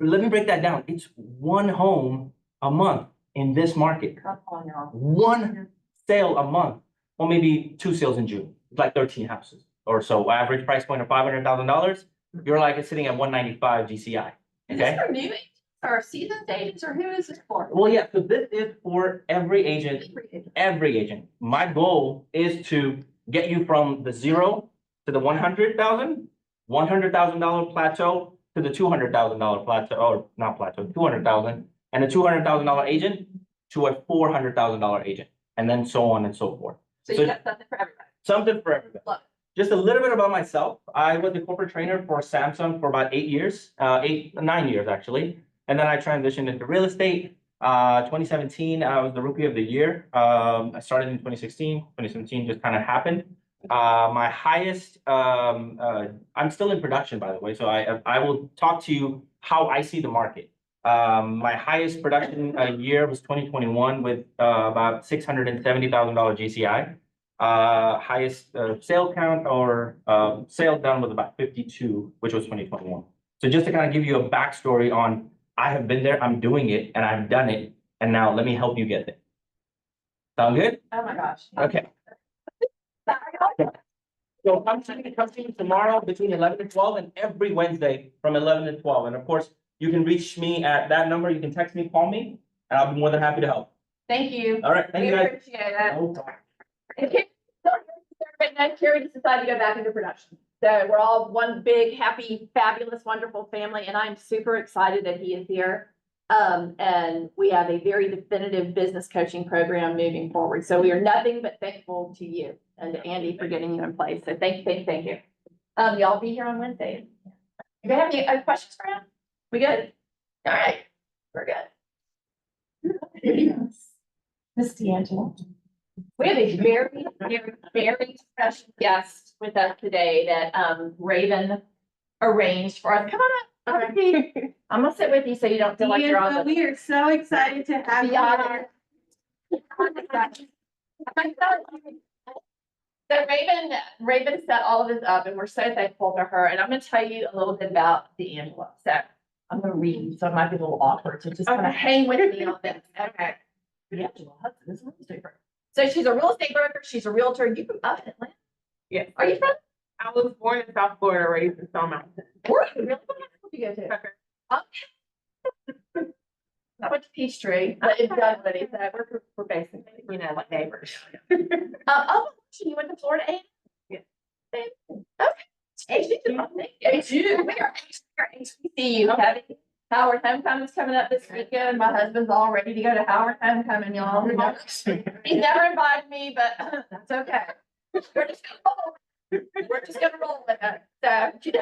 Let me break that down. It's 1 home a month in this market. Come on, y'all. 1 sale a month, or maybe 2 sales in June. It's like 13 houses or so. Average price point of $500,000. You're like sitting at 195 GCI. Is this Okay. for new agents or seasoned agents, or who is this for? Well, yeah. So this is for every agent. Every agent. My goal is to get you from the 0 to the $100,000 plateau to the $200,000 plateau, or not plateau, 200,000, and a $200,000 agent to a $400,000 agent, and then so on and so forth. So you got something for everybody. Something for everybody. Love it. Just a little bit about myself. I was the corporate trainer for Samsung for about 8 years, 9 years actually. And then I transitioned into real estate. 2017, I was the rookie of the year. I started in 2016, 2017 just kind of happened. My highest, I'm still in production, by the way, so I will talk to you how I see the market. My highest production year was 2021 with about $670,000 GCI. Highest sale count or sale done was about 52, which was 2021. So just to kind of give you a backstory on, I have been there, I'm doing it, and I've done it, and now let me help you get there. Sound good? Oh my gosh. Okay. So come see me tomorrow between 11 and 12, and every Wednesday from 11 to 12. And of course, you can reach me at that number. You can text me, call me, and I'll be more than happy to help. Thank you. All right, thank We you guys. appreciate it. No problem. And Carrie just decided to go back into production. So we're all one big, happy, fabulous, wonderful family, and I'm super excited that he is here. And we have a very definitive business coaching program moving forward. So we are nothing but thankful to you and to Andy for getting you in place. So thank you. Y'all be here on Wednesday. You have any questions for him? We good? All right, we're good. Miss DeAngela. We have a very special guest with us today that Raven arranged for us. Come on up. Okay. I'm gonna sit with you so you don't feel like you're on the. We are so excited to have you here. So Raven set all of this up and we're so thankful to her. And I'm gonna tell you a little bit about DeAngela. So I'm gonna read, so it might be a little awkward. So just kind of hang with me on this. Okay. DeAngela Hudson is a real estate broker. So she's a real estate broker. She's a realtor. You from up in Atlanta? Yes. Are you from? I was born in South Florida, raised in Stone Mountain. Were you really? What high school did you go to? Tucker. Okay. I went to Peachtree, but it's Dunwoody, so we're basically, like neighbors. Oh, you went to Florida A&M? Yeah. Okay. HBCU. We are HBCU, Kevin. Howard Homecoming's coming up this weekend. My husband's all ready to go to Howard Homecoming, y'all. He's never invited me, but that's okay. We're just gonna roll. We're just gonna roll with it. So, you know.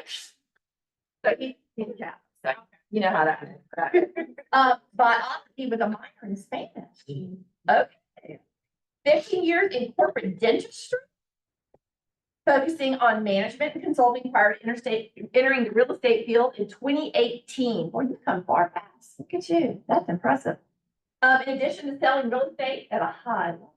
So he's a cat, so you know how that is. Right? Biology with a minor in Spanish. Okay. 15 years in corporate dentistry. Focusing on management and consulting prior to entering the real estate field in 2018. Boy, you've come far fast. Look at you. That's impressive. In addition to selling real estate at a high level,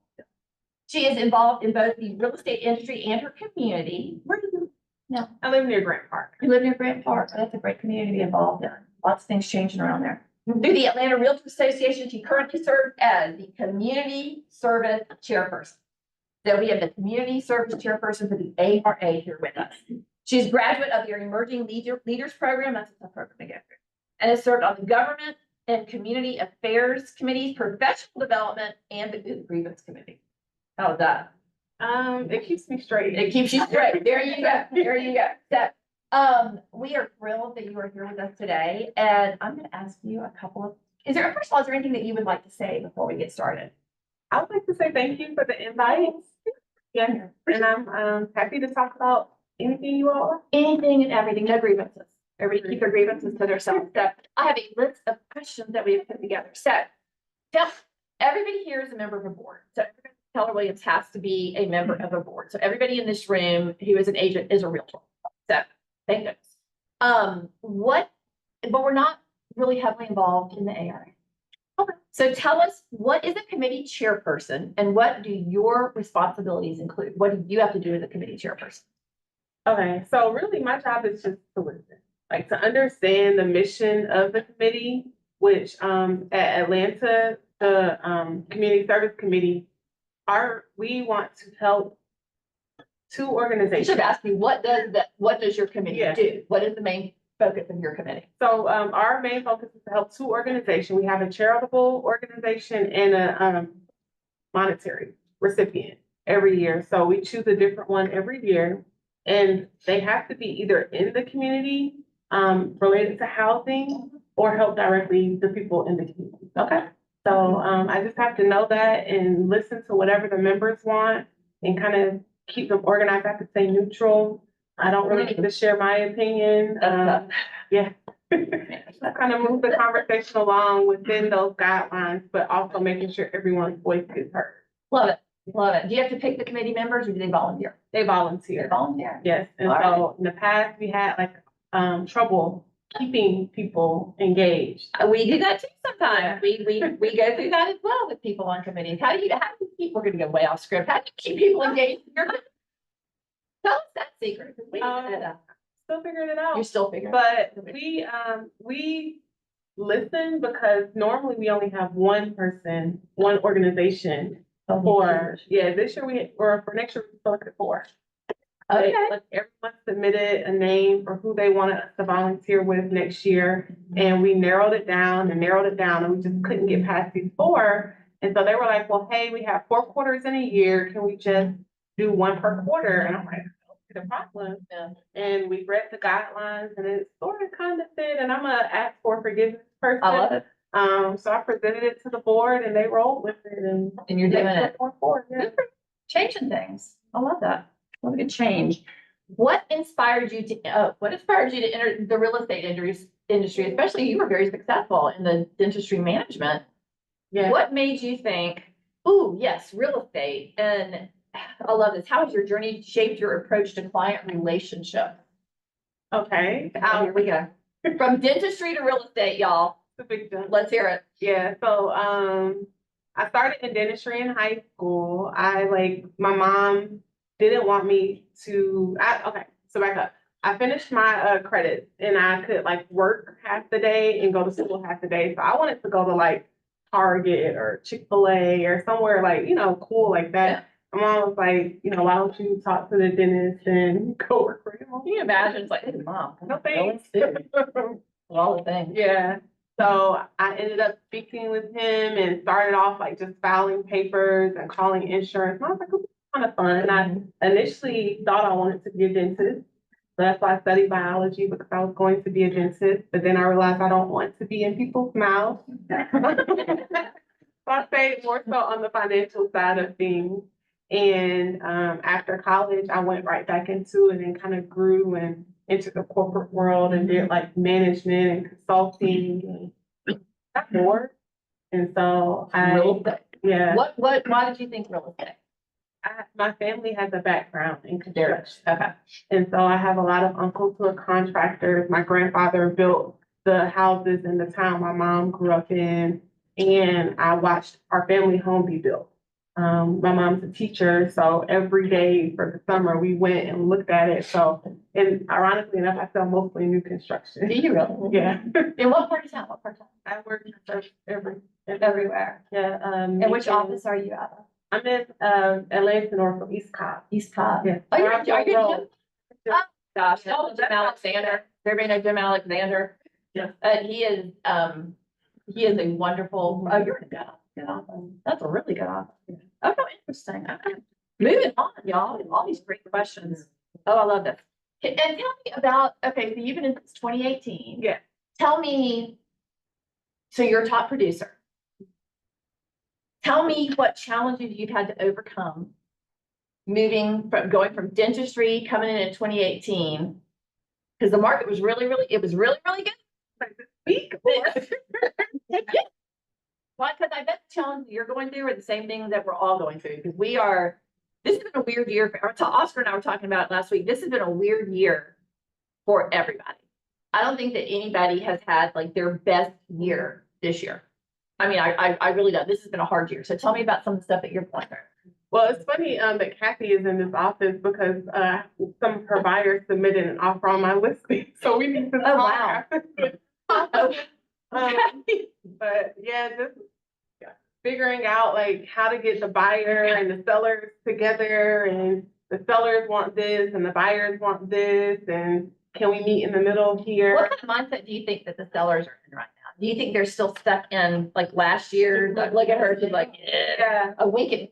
she is involved in both the real estate industry and her community. Where do you? No, I live near Grant Park. you live near Grant Park. That's a great community to be involved in. Lots of things changing around there. Through the Atlanta Realtor Association, she currently serves as the community service chairperson. So we have the community service chairperson for the ARA here with us. She's a graduate of their Emerging Leaders Program. That's a tough program to get through. And has served on the Government and Community Affairs Committees, Professional Development, and the Grievance Committee. How's that? It keeps me straight. It keeps you straight. There you go. There you go. So, we are thrilled that you are here with us today. And I'm going to ask you a couple of, first of all, is there anything that you would like to say before we get started? I would like to say thank you for the invite. Yeah, and I'm happy to talk about anything you all want. Anything and everything, no grievances. Everybody keep their grievances to themselves. So I have a list of questions that we have put together. So everybody here is a member of a board. So Keller Williams has to be a member of a board. So everybody in this room who is an agent is a realtor. So thank goodness. But we're not really heavily involved in the ARA. Okay. So tell us, what is a committee chairperson and what do your responsibilities include? What do you have to do as a committee chairperson? Okay, so really my job is just to listen, like to understand the mission of the committee, which at Atlanta, the Community Service Committee, we want to help two You organizations. should ask me, what does your committee do? What is the main focus of your committee? So our main focus is to help two organizations. We have a charitable organization and a monetary recipient every year. So we choose a different one every year. And they have to be either in the community, related to housing, or help directly the people in the community. Okay. So I just have to know that and listen to whatever the members want and kind of keep them organized. I have to stay neutral. I don't really get to share my opinion. Yeah. I kind of move the conversation along within those guidelines, but also making sure everyone's voice is heard. Love it. Love it. Do you have to pick the committee members or do they volunteer? They volunteer. They volunteer. Yes, and All so in the past, we had like trouble keeping people engaged. We do that too sometimes. We go through that as well with people on committees. How do you keep, we're gonna go way off script. How do you keep people engaged? Tell us that secret. 'Cause we didn't know that. Still figuring it out. You're still figuring. But we listen because normally we only have one person, one organization for, this year or for next year, we selected 4. Okay. Like everyone submitted a name for who they wanted us to volunteer with next year. And we narrowed it down and we just couldn't get past these 4. And so they were like, well, hey, we have 4 quarters in a year. Can we just do 1 per quarter? And I'm like, the problem. Yeah. And we read the guidelines and it sort of kind of fit, and I'm gonna ask for forgiveness person. I love it. So I presented it to the board and they rolled with it and. And you're doing it. Yeah. Changing things. I love that. What a good change. What inspired you to enter the real estate industry, especially you were very successful in the dentistry management. Yeah. What made you think, ooh, yes, real estate? And I love this. How has your journey shaped your approach to client relationship? Okay. Here we go. From dentistry to real estate, y'all. It's a big jump. Let's hear it. Yeah, so I started in dentistry in high school. My mom didn't want me to, so back up. I finished my credits and I could work half the day and go to school half the day. So I wanted to go to Target or Chick-fil-A or somewhere cool like that. Yeah. My mom was like, why don't you talk to the dentist and go work for him? Can you imagine? It's like, hey, mom. No thanks. All the things. Yeah. So I ended up speaking with him and started off just filing papers and calling insurance. And I was like, it's kind of fun. And I initially thought I wanted to be a dentist. So that's why I studied biology, because I was going to be a dentist. But then I realized I don't want to be in people's mouths. So I stayed more so on the financial side of things. And after college, I went right back into it and kind of grew and into the corporate world and did like management and consulting and more. And so Real estate. yeah, Why did you think real estate? my family has a background in There, construction. okay. And so I have a lot of uncles who are contractors. My grandfather built the houses in the town my mom grew up in, and I watched our family home be built. My mom's a teacher, so every day for the summer, we went and looked at it. So, and ironically enough, I sell mostly new construction. Do you really? Yeah. In what part of town? What part of town? I work in church Everywhere. yeah. And which office are you out of? I'm in, Atlanta, North East Cobb. East Cobb. Yeah. Oh, you're, Rockville are you? Road. Oh, gosh, y'all know Jim Alexander. Everybody know Jim Alexander? Yeah. He is a wonderful, oh, you're in a good office. That's a really good office. Okay, interesting. Okay. Moving on, y'all, all these great questions. Oh, I love this. And tell me about, okay, so you've been in since 2018. Yeah. Tell me, so you're a top producer. Tell me what challenges you've had to overcome going from dentistry, coming in 2018. Because the market was really good. Why? Because I bet the challenges you're going through are the same things that we're all going through. Because this has been a weird year. Oscar and I were talking about it last week. This has been a weird year for everybody. I don't think that anybody has had like their best year this year. I mean, I really don't. This has been a hard year. So tell me about some of the stuff that you're going through. Well, it's funny that Kathy is in this office because some of her buyers submitted an offer on my listing, so we need to Oh, talk. wow. But yeah, just figuring out like how to get the buyer and the sellers together, and the sellers want this and the buyers want this, and can we meet in the middle here? What kind of mindset do you think that the sellers are in right now? Do you think they're still stuck in like last year? Like, look at her, she's like, Yeah.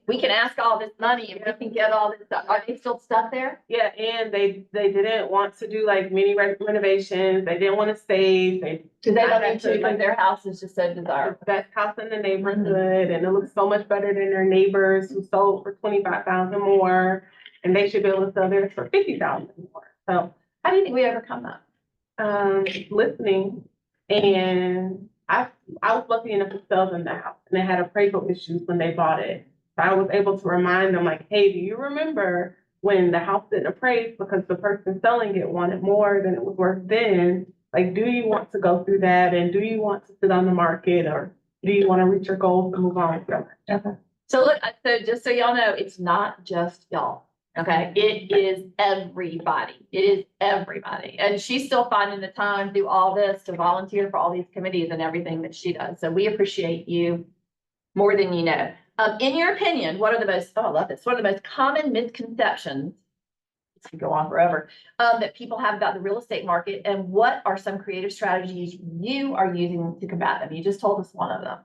We can ask all this money and we can get all this stuff. Are they still stuck there? Yeah, and they didn't want to do like mini renovations. They didn't want to save. Because they don't need to, because their house is just so desirable. The best house in the neighborhood, and it looks so much better than their neighbors who sold for 25,000 more, and they should be able to sell theirs for 50,000 more. So how do you think we overcome that? Listening, and I was lucky enough to sell them the house, and they had appraisal issues when they bought it. So I was able to remind them, like, hey, do you remember when the house didn't appraise because the person selling it wanted more than it was worth then? Like, do you want to go through that, and do you want to sit on the market, or do you want to reach your goals and move on from it? Okay. So look, so just so y'all know, it's not just y'all. Okay, it is everybody. It is everybody. And she's still finding the time through all this to volunteer for all these committees and everything that she does. So we appreciate you more than you know. In your opinion, what are the most, I love this, what are the most common misconceptions, this can go on forever, that people have about the real estate market, and what are some creative strategies you are using to combat them? You just told us one of them.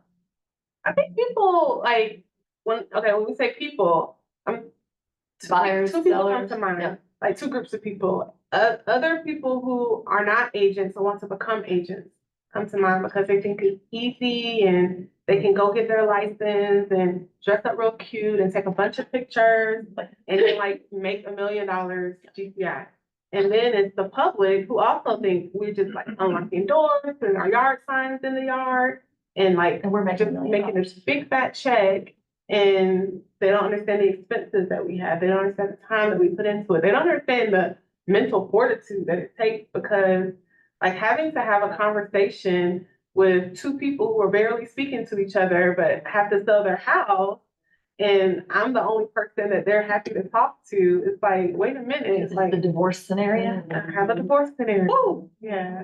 I think people like, when we say people, Buyers, two people come sellers, to mind, yeah. like two groups of people. Other people who are not agents and want to become agents come to mind because they think it's easy and they can go get their license and dress up real cute and take a bunch of pictures and then like make $1 million GCI. And then it's the public who also think we're just like unlocking doors and our yard signs in the yard and like And we're making just making this big fat check. And they don't understand the expenses that we have. They don't understand the time that we put into it. They don't understand the mental fortitude that it takes, because like having to have a conversation with two people who are barely speaking to each other, but have to sell their house, and I'm the only person that they're happy to talk to. It's like, wait a minute. It's like the divorce scenario. I have a divorce scenario. Woo! Yeah.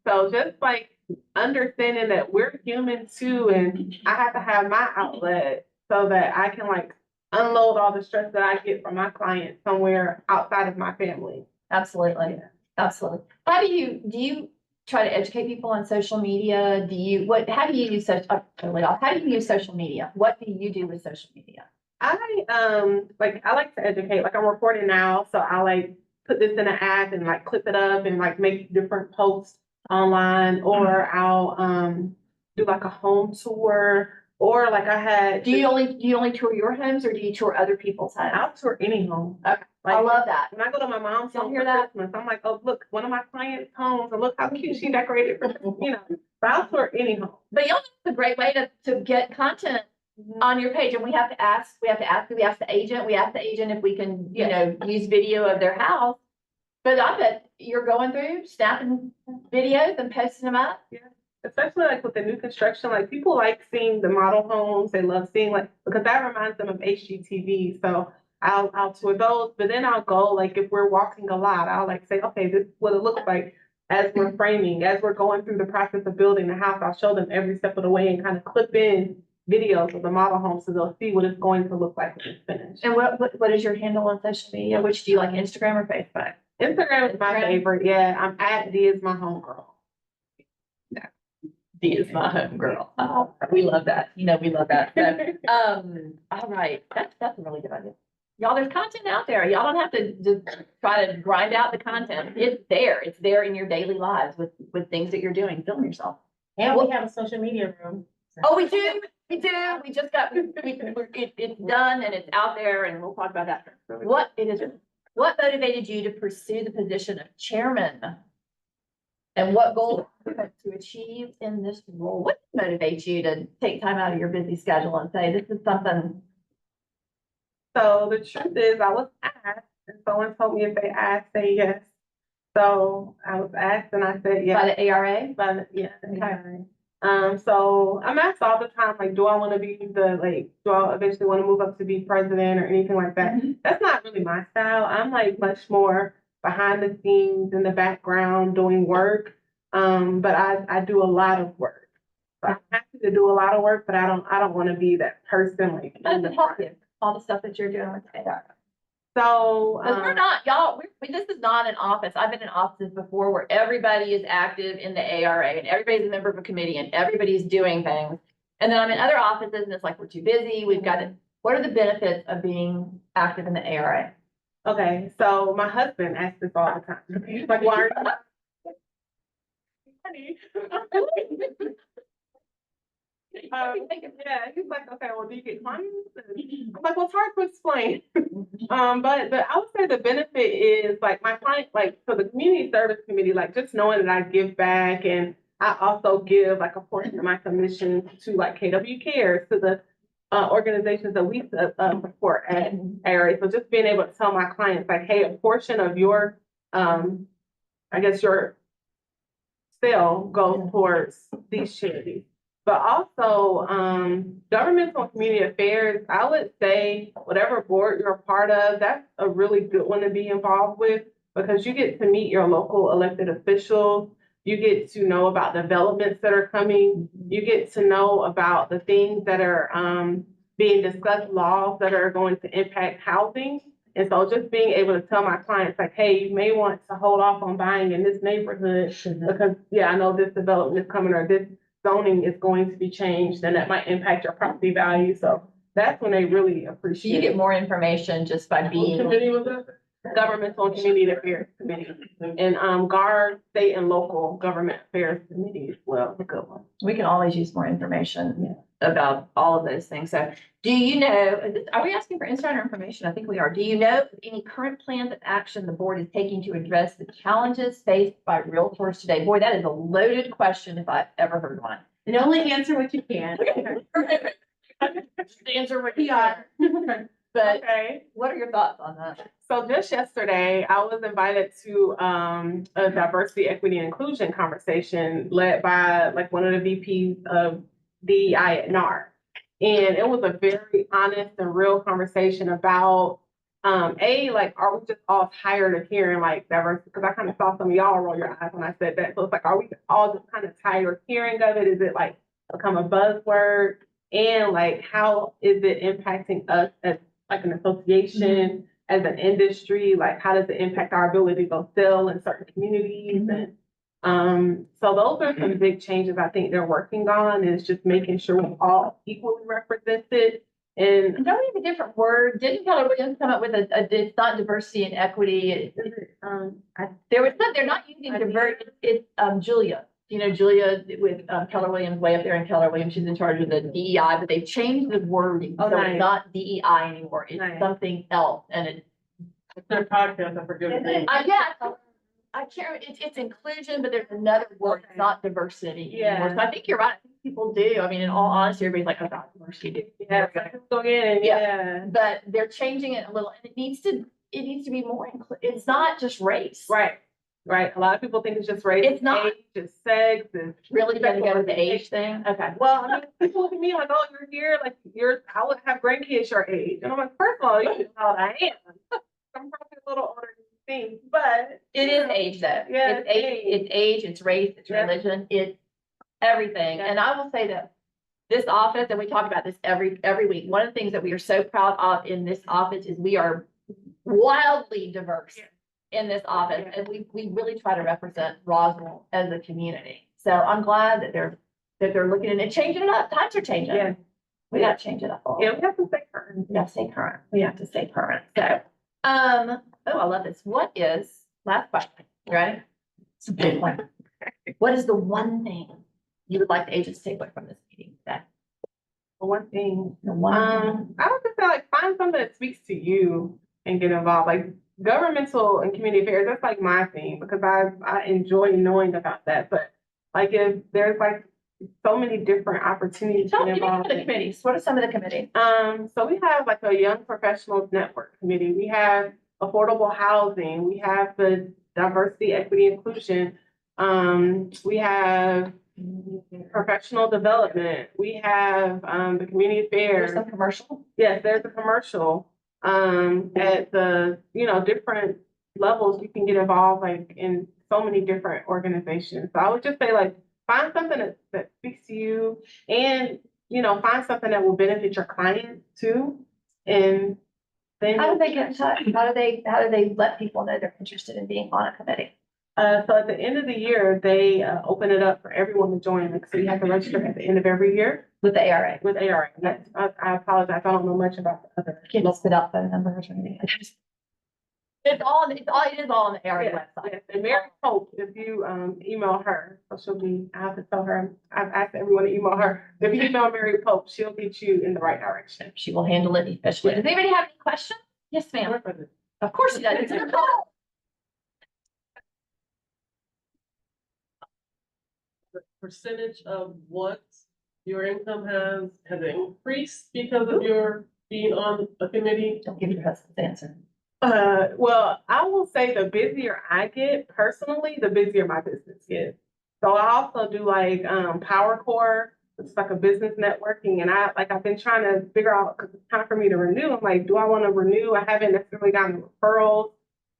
So just like understanding that we're human too, and I have to have my outlet so that I can like unload all the stress that I get from my clients somewhere outside of my family. Absolutely. Yeah. Absolutely. How do you try to educate people on social media? How do you use how do you use social media? What do you do with social media? I like to educate. Like I'm recording now, so I like put this in an app and like clip it up and like make different posts online, or I'll do like a home tour Or like I had. Do you only tour your homes or do you tour other people's homes? I'll tour any home. Okay. I Like, love that. when I go to my mom's Y'all home hear for that? Christmas, I'm like, oh, look, one of my clients' homes, and look how cute she decorated, you know, but I'll tour any home. But y'all, it's a great way to get content on your page, and we have to ask the agent if we can, you know, use video of their house. But I bet you're going through, snapping videos and posting them up. Especially like with the new construction, like people like seeing the model homes. They love seeing like, because that reminds them of HGTV. So I'll tour those, but then I'll go, like if we're walking a lot, I'll like say, okay, this is what it looks like as we're framing, as we're going through the process of building the house. I'll show them every step of the way and kind of clip in videos of the model home so they'll see what it's going to look like when it's finished. And what is your handle on social media? Which do you like, Instagram or Facebook? Instagram is my Instagram? favorite. Yeah, I'm at D is my homegirl. D is my home girl. Oh, we love that. You know, we love that. So, all right, that's a really good idea. Y'all, there's content out there. Y'all don't have to just try to grind out the content. It's there. It's there in your daily lives with things that you're doing. Film yourself. And we have a social media room. Oh, we do. We do. We just got, it's done and it's out there and we'll talk about that. What motivated you to pursue the position of chairman? And what goals do you hope to achieve in this role? What motivates you to take time out of your busy schedule and say, this is something? So the truth is, I was asked, and someone told me if they asked, say yes. So I was asked, and I said yes. By the ARA? The ARA. So I'm asked all the time, like, do I want to be do I eventually want to move up to be president or anything like that? Mm-hmm. That's not really my style. I'm like much more behind the scenes in the background doing work. But I do a lot of work. So I'm happy to do a lot of work, but I don't want to be that person like. That's important. All the stuff that you're doing with the ARA. So, Because we're not, y'all, this is not an office. I've been in offices before where everybody is active in the ARA and everybody's a member of a committee and everybody's doing things. And then I'm in other offices and it's like, we're too busy. We've got to, what are the benefits of being active in the ARA? okay, so my husband asks this all the time. He's like, why are you? Yeah, he's like, okay, well, do you get clients? I'm like, well, it's hard to explain. But I would say the benefit is like my client, like for the community service committee, like just knowing that I give back and I also give like a portion of my commission to like KW Cares, to the organizations that we support at ARA. So just being able to tell my clients like, hey, a portion of your, I guess your sale goes towards these charities. But also, governmental and community affairs, I would say whatever board you're a part of, that's a really good one to be involved with because you get to meet your local elected officials. You get to know about developments that are coming. You get to know about the things that are being discussed, laws that are going to impact housing. And so just being able to tell my clients like, hey, you may want to hold off on buying in this neighborhood because, yeah, I know this development is coming or this zoning is going to be changed and that might impact your property value. So that's when they really So appreciate you get more information just by What being. committee was that? governmental and community affairs committee and GARD, state and local government affairs committee as well. A good one. We can always use more information about all of those things. So do you know, are we asking for insider information? I think we are. Do you know any current plans of action the board is taking to address the challenges faced by realtors today? Boy, that is a loaded question if I've ever heard one. And only answer what you can. Just answer what you are. But Okay. what are your thoughts on that? So just yesterday, I was invited to a diversity, equity, and inclusion conversation led by like one of the VPs of DEI at NAR. And it was a very honest and real conversation about like, are we just all tired of hearing like diversity? Because I kind of saw some of y'all roll your eyes when I said that. So it's like, are we all just kind of tired of hearing of it? Is it like become a buzzword? And like, how is it impacting us as like an association, as an industry? Like, how does it impact our ability to go sell in certain communities? And so those are some big changes I think they're working on, is just making sure we're all equally represented. And Don't we have a different word? Didn't Keller Williams come up with it's not diversity and equity? There was some, they're not using divert, it's Julia. you know, Julia with Keller Williams, way up there in Keller Williams, she's in charge of the DEI, but they've changed the wording. Oh, So nice. it's not DEI anymore. It's Nice. something else. And it, Their podcast, I forget the name. I can't, it's inclusion, but there's another word, it's not diversity anymore. Yeah. So I think you're right. I think people do. I mean, in all honesty, everybody's like, oh, God, diversity. Yeah, go in, yeah. But they're changing it a little, and it needs to be more it's not just race. Right, right. A lot of people think it's just race. It's not. Age, it's sex, it's. Really, you gotta go with the age thing? Okay. Well, I mean, people look at me like, oh, you're here, like, I would have grandkids your age. And I'm like, first of all, you know how old I am. I'm probably a little older than you think, but. It is age though. Yeah, It's age, it's race, it's Yeah. religion, it's everything. Yeah. And I will say that this office, and we talk about this every week, one of the things that we are so proud of in this office is we are wildly diverse in this office. Yeah. And we really try to represent Roswell as a community. So I'm glad that they're looking at it, changing it up. Times are changing. Yeah. We gotta change it up. a little. Yeah, we have to stay current. We have to stay current. We have to stay current. So, oh, I love this. What is, last question, you ready? It's a big one. What is the one thing you would like the agents to take away from this meeting today? For one thing, The one thing. I would just say like find something that speaks to you and get involved. Like governmental and community affairs, that's like my thing because I enjoy knowing about that. But like if there's like so many different opportunities to Tell get me involved. the committees. What are some of the committees? So we have like a Young Professionals Network Committee. We have affordable housing. We have the diversity, equity, inclusion. We have professional development. We have the community There's affairs. some commercial. Yes, there's a commercial. At the, different levels, you can get involved like in so many different organizations. So I would just say like, find something that speaks to you and, find something that will benefit your client too. And then. How do they get in touch? How do they let people know they're interested in being on a committee? So at the end of the year, they open it up for everyone to join. Like, so you have to register at the end of every year With the ARA? with ARA. I apologize. I don't know much about the other. Can't just spit out phone numbers or anything. It is all on the ARA Yes, website. yes. And Mary Pope, if you email her, so I have to tell her, I've asked everyone to email her. If you email Mary Pope, she'll get you in the right direction. She will handle it especially. Does anybody have any questions? Yes, ma'am. Of course she does. It's her call. The percentage of what your income has increased because of your being on a committee? Don't give your husband's answer. Well, I will say the busier I get personally, the busier my business gets. So I also do like Power Core, which is like a business networking, and I've been trying to figure out because it's time for me to renew. I'm like, do I want to renew? I haven't necessarily gotten referrals,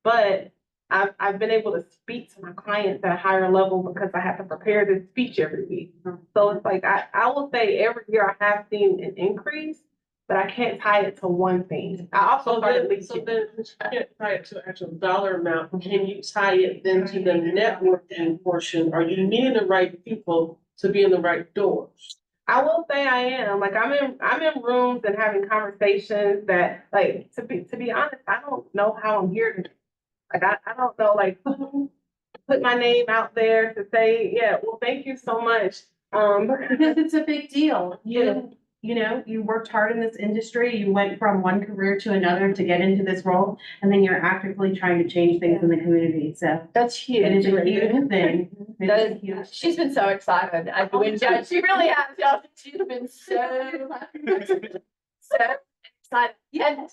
but I've been able to speak to my clients at a higher level because I have to prepare this speech every week. So it's like I will say every year I have seen an increase, but I can't tie it to one thing. I also started So then you can't tie it to an actual dollar amount. Can you tie it then to the networking portion? Are you meeting the right people to be in the right doors? I will say I am. Like I'm in rooms and having conversations that like to be honest, I don't know how I'm here today. Like I don't know like put my name out there to say, yeah, well, thank you so much. Because it's a big deal. You worked hard in this industry. You went from one career to another to get into this role, and then you're actively trying to change things in the community. So That's huge. it is a huge thing. It That is a is, huge she's been so excited. She really has. Y'all. She's been so excited.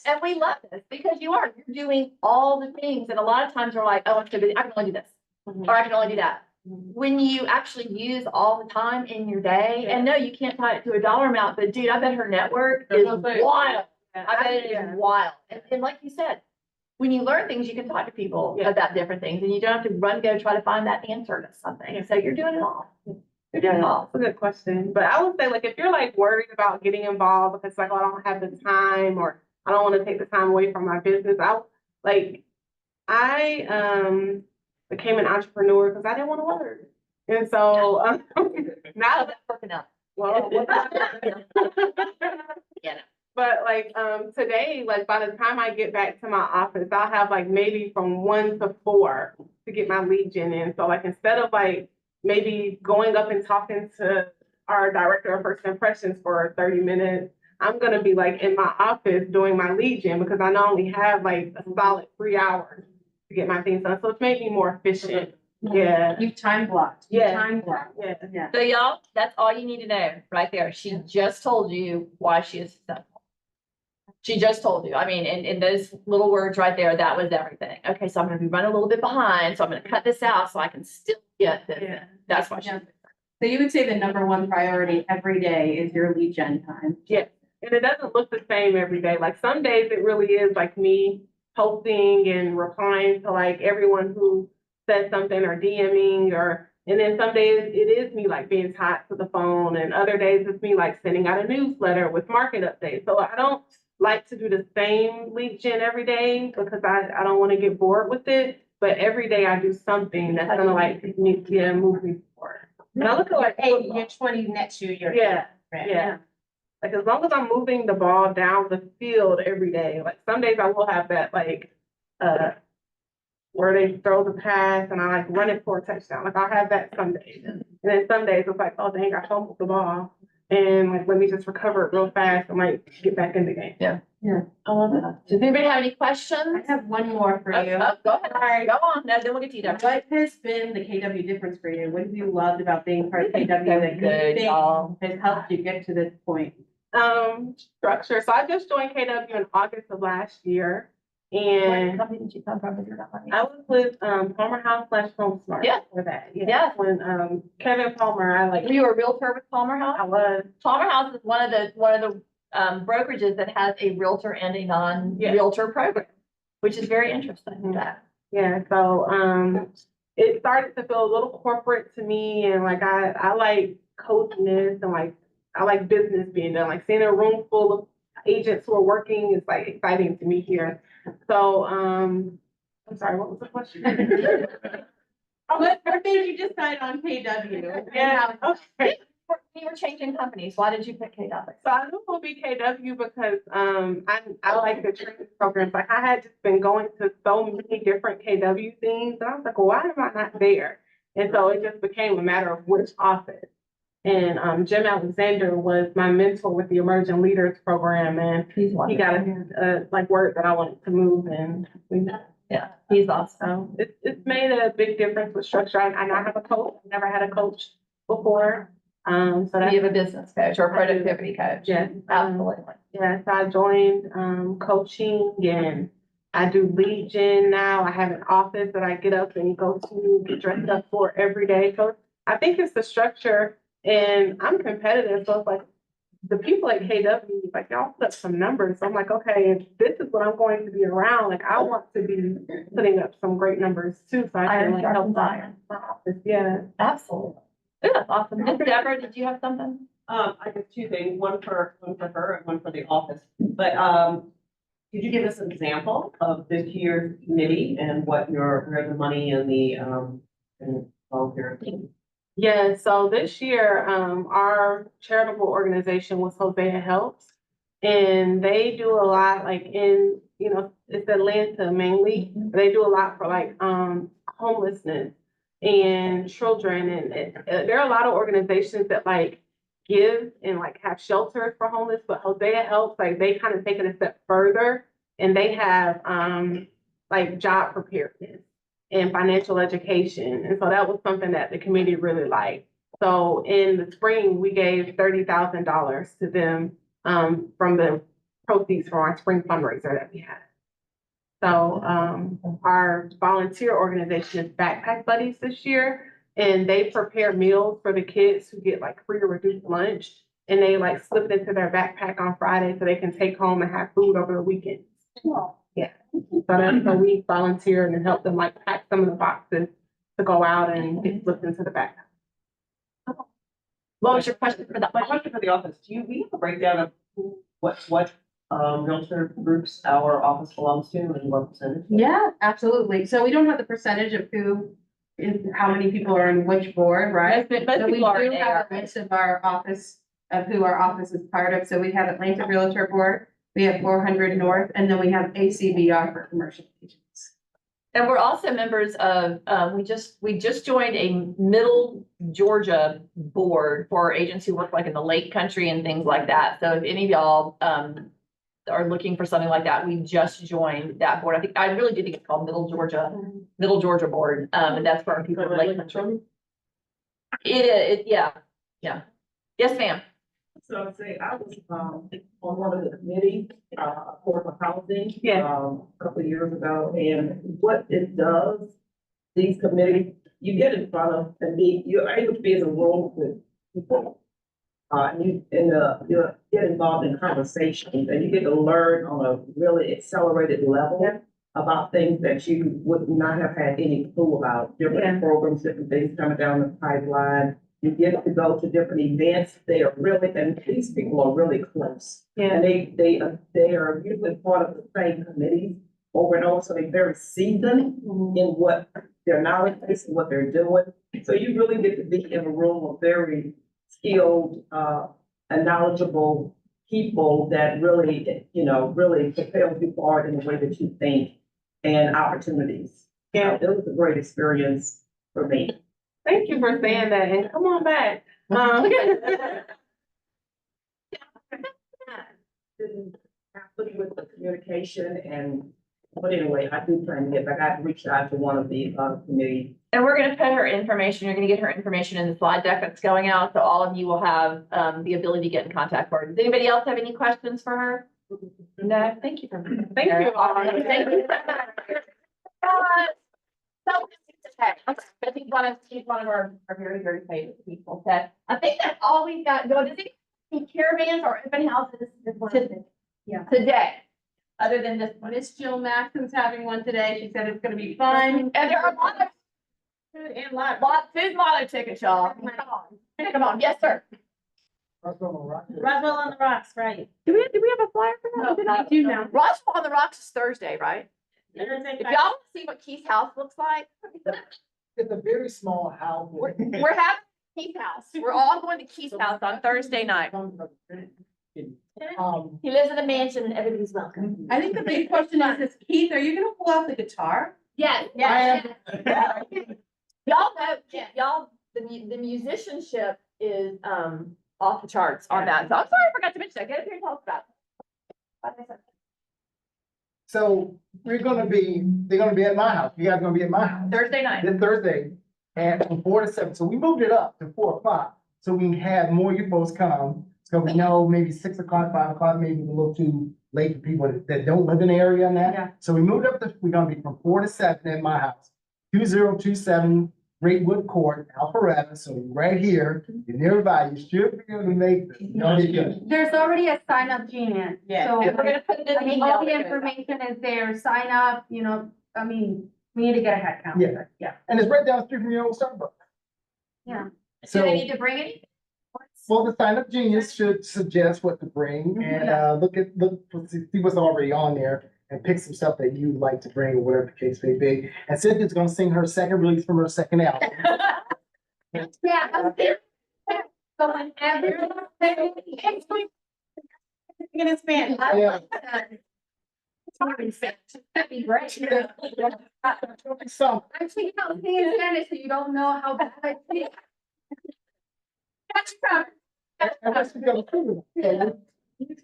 And we love this because you're doing all the things. And a lot of times we're like, oh, I'm so busy. I can only do this. Or I can only do that. When you actually use all the time in your day, and no, you can't tie it to a dollar amount, but dude, I bet her network is wild. I bet it is wild. And like you said, when you learn things, you can talk to people about different things and you don't have to go try to find that answer to something. So you're doing it all. You're doing it all. That's a good question. But I would say like if you're like worried about getting involved because like, oh, I don't have the time or I don't want to take the time away from my business, I became an entrepreneur because I didn't want to work. And so now That's working out. well, Yeah. but like today, like by the time I get back to my office, I'll have like maybe from 1 to 4 to get my lead gen in. So like instead of like, maybe going up and talking to our director of first impressions for 30 minutes. I'm gonna be like in my office doing my lead gen because I not only have like a solid 3 hours to get my things done. So it's made me more efficient. Yeah. You've time blocked. Yeah. Time blocked. Yeah. Yeah. So y'all, that's all you need to know right there. She just told you why she is successful. She just told you. I mean, in those little words right there, that was everything. Okay, so I'm gonna be running a little bit behind, so I'm gonna cut this out so I can still get this. Yeah. That's why she. Yeah. So you would say the number one priority every day is your lead gen time? Yeah. And it doesn't look the same every day. Like some days it really is like me posting and replying to like everyone who said something or DMing and then some days it is me like being tied to the phone and other days it's me like sending out a newsletter with market updates. So I don't like to do the same lead gen every day because I don't want to get bored with it. But every day I do something that's gonna like move me forward. And I look at like You're 20 next year, you're. yeah. Like as long as I'm moving the ball down the field every day, like some days I will have that like where they throw the pass and I like run it for a touchdown. Like I'll have that some days. And then some days it's like, oh dang, I fumbled the ball. And like let me just recover it real fast and like get back in the game. Yeah. Yeah. I love that. Does anybody have any questions? I have one more for you. Go ahead. All right, go on. No, then we'll get to you, Dr. What has been the KW difference for you? What have you loved about being part of KW that you Good, think y'all. has helped you get to this point? Structure. So I just joined KW in August of last year. What And company did you come from? If you're not mind me I was with Palmer House / Home Smart. Yeah. For that. Yeah. When Kevin Palmer, I like Were you a realtor with Palmer House? I was. Palmer House is one of the brokerages that has a realtor and a non-realtor program, which is very interesting. Yeah, so it started to feel a little corporate to me and like I like coziness and like I like business being done. Like seeing a room full of agents who are working is like exciting to me here. So I'm sorry, what was the question? What made you decide on KW? Yeah, okay. You were changing companies. Why did you pick KW? So I knew it would be KW because I like the training programs. Like I had just been going to so many different KW things, and I was like, well, why am I not there? And so it just became a matter of which office. And Jim Alexander was my mentor with the Emerging Leaders Program, and He's he got a like word that I wanted to move, and Yeah, he's awesome. so it's made a big difference with structure. I now have a coach. I've never had a coach before. So Do that's you have a business coach or a productivity coach? yeah, Absolutely. yeah. So I joined coaching and I do lead gen now. I have an office that I get up and go to, get dressed up for every day. So I think it's the structure, and I'm competitive. So it's like the people at KW, like y'all put up some numbers. So I'm like, okay, if this is what I'm going to be around, like I want to be putting up some great numbers too. So I can Iron like help sharpens iron. my office. Yeah. Absolutely. Yeah, awesome. Miss Deborah, did you have something? I guess two things, one for her and one for the office. But could you give us an example of this year's committee and what where the money and the and volunteer? Yeah, so this year, our charitable organization was Hosea Helps. And they do a lot like it's Atlanta mainly. They do a lot for like homelessness and children. And there are a lot of organizations that like give and like have shelters for homeless, but Hosea Helps, like they kind of take it a step further and they have like job preparedness and financial education. And so that was something that the committee really liked. So in the spring, we gave $30,000 to them from the proceeds from our spring fundraiser that we had. So our volunteer organization is Backpack Buddies this year, and they prepare meals for the kids who get like free or reduced lunch, and they like slip it into their backpack on Friday so they can take home and have food over the weekend. Yeah. So that's so we volunteer and help them like pack some of the boxes to go out and get slipped into the backpack. What was your question for the? My question for the office, we have a breakdown of what realtor groups our office belongs to and what percentage? Yeah, absolutely. So we don't have the percentage of how many people are in which board, right? Most But we people are do in have a ARA. list of our office, of who our office is part of. So we have Atlanta Realtor Board, we have 400 North, and then we have ACBR for commercial agents. And we're also members of, we just joined a Middle Georgia board for agents who work like in the Lake Country and things like that. So if any of y'all, are looking for something like that, we just joined that board. I really do think it's called Middle Georgia Board. And that's for our people in Lake Country. Yeah. Yes, ma'am. So say I was, on one of the committees, for housing. A couple of years ago, and what it does, these committees, you get in front of, and you're able to be in a room with people. You get involved in conversations, and you get to learn on a really accelerated level about things that you would not have had any clue about, different programs, different things coming down the pipeline. You get to go to different events. They are really, and these people are really close. And they are usually part of the same committees over and over, so they're very seasoned in what their knowledge is and what they're doing. So you really get to be in a room of very skilled, and knowledgeable people that really, really propel you forward in the way that you think and opportunities. It was a great experience for me. Thank you for saying that, and come on back. Didn't happen with the communication but anyway, I do plan to get back. I've reached out to one of the, committees. And we're gonna put her information, you're gonna get her information in the slide deck that's going out, so all of you will have, the ability to get in contact with her. Does anybody else have any questions for her? No, thank you for. Thank you. Thank you. She's one of our very, very favorite people. So I think that's all we've got going. Does any caravans or open houses today? Other than this one, Miss Jill Maxon's having one today. She said it's gonna be fun. and there are a lot of And live. food lotto tickets, y'all. Come on, yes, sir. Roswell on the Rocks, right? Do we have a flyer for that? No, we do now. Roswell on the Rocks is Thursday, right? If y'all want to see what Keith's house looks like, It's a very small house. we're having Keith's house. We're all going to Keith's house on Thursday night. He lives in a mansion and everybody's welcome. I think the big question is Keith, are you gonna pull out the guitar? Yes. Y'all know, y'all, the musicianship is, off the charts on that. So I'm sorry I forgot to mention that. Get up here and tell us about it. So they're gonna be at my house. You guys are gonna be at my house Thursday night. this Thursday and from 4 to 7. So we moved it up to 4 o'clock. So we can have more of you folks come. So we know maybe 6 o'clock, 5 o'clock, maybe a little too late for people that don't live in the area and that. Yeah. So we moved up we're gonna be from 4 to 7 at my house. 2027 Greatwood Court, Alpharetta. So right here, you're nearby. You should be able to make this. You'll be good. There's already a sign up genius. Yeah. And we're gonna put it in I the mean, email. all the information is there, sign up, I mean, we need to get a head count. Yeah. Yeah. And it's right down the street from your old Starbucks. Yeah. Do So. they need to bring anything? Well, the sign up genius should suggest what to bring and see what's already on there and pick some stuff that you'd like to bring or whatever the case may be. And Cynthia's gonna sing her second release from her second album. Yeah, I'm there. So whenever. Get it Spanish. Yeah. That'd be great. So, Actually, you don't sing in Spanish, so you don't know how bad I speak. Got you covered. unless you go through it. Yeah. It's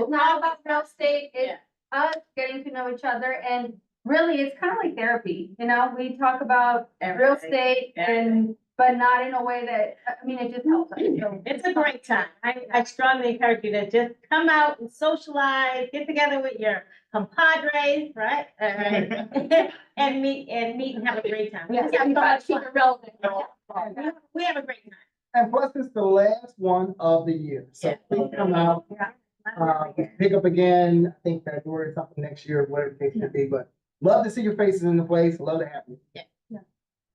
not about real estate, it's us getting to know each other, and really, it's kind of like therapy, we talk about real estate but not in a way that, I mean, it just helps us. So It's a great time. I strongly encourage you to just come out and socialize, get together with your compadres, right? And meet and have a great time. Yeah, you gotta keep it relevant. We have a great time. And plus, it's the last one of the year. So please come out, pick up again, I think February or something next year, whatever the case may be, but love to see your faces in the place, love to have you. Yeah.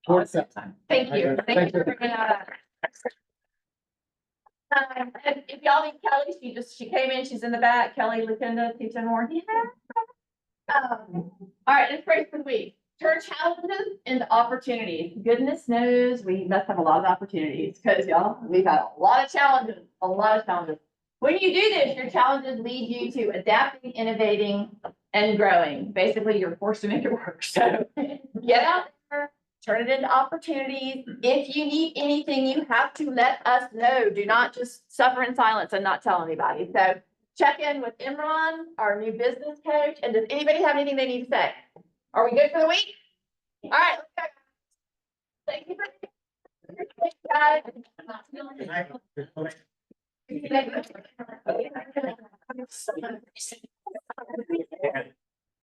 Towards that. Thank you. Okay. Thank you for bringing that up. And if y'all need Kelly, she came in, she's in the back, Kelly Lucinda, teaching more. All right, let's pray for the week. Turn challenges into opportunities. Goodness knows we must have a lot of opportunities because y'all, we've had a lot of challenges, When you do this, your challenges lead you to adapting, innovating, and growing. Basically, you're forced to make it work. So get out there, turn it into opportunities. If you need anything, you have to let us know. Do not just suffer in silence and not tell anybody. So check in with Imran, our new business coach. And does anybody have anything they need to say? Are we good for the week? All right, let's go. Thank you for. Thank you, guys.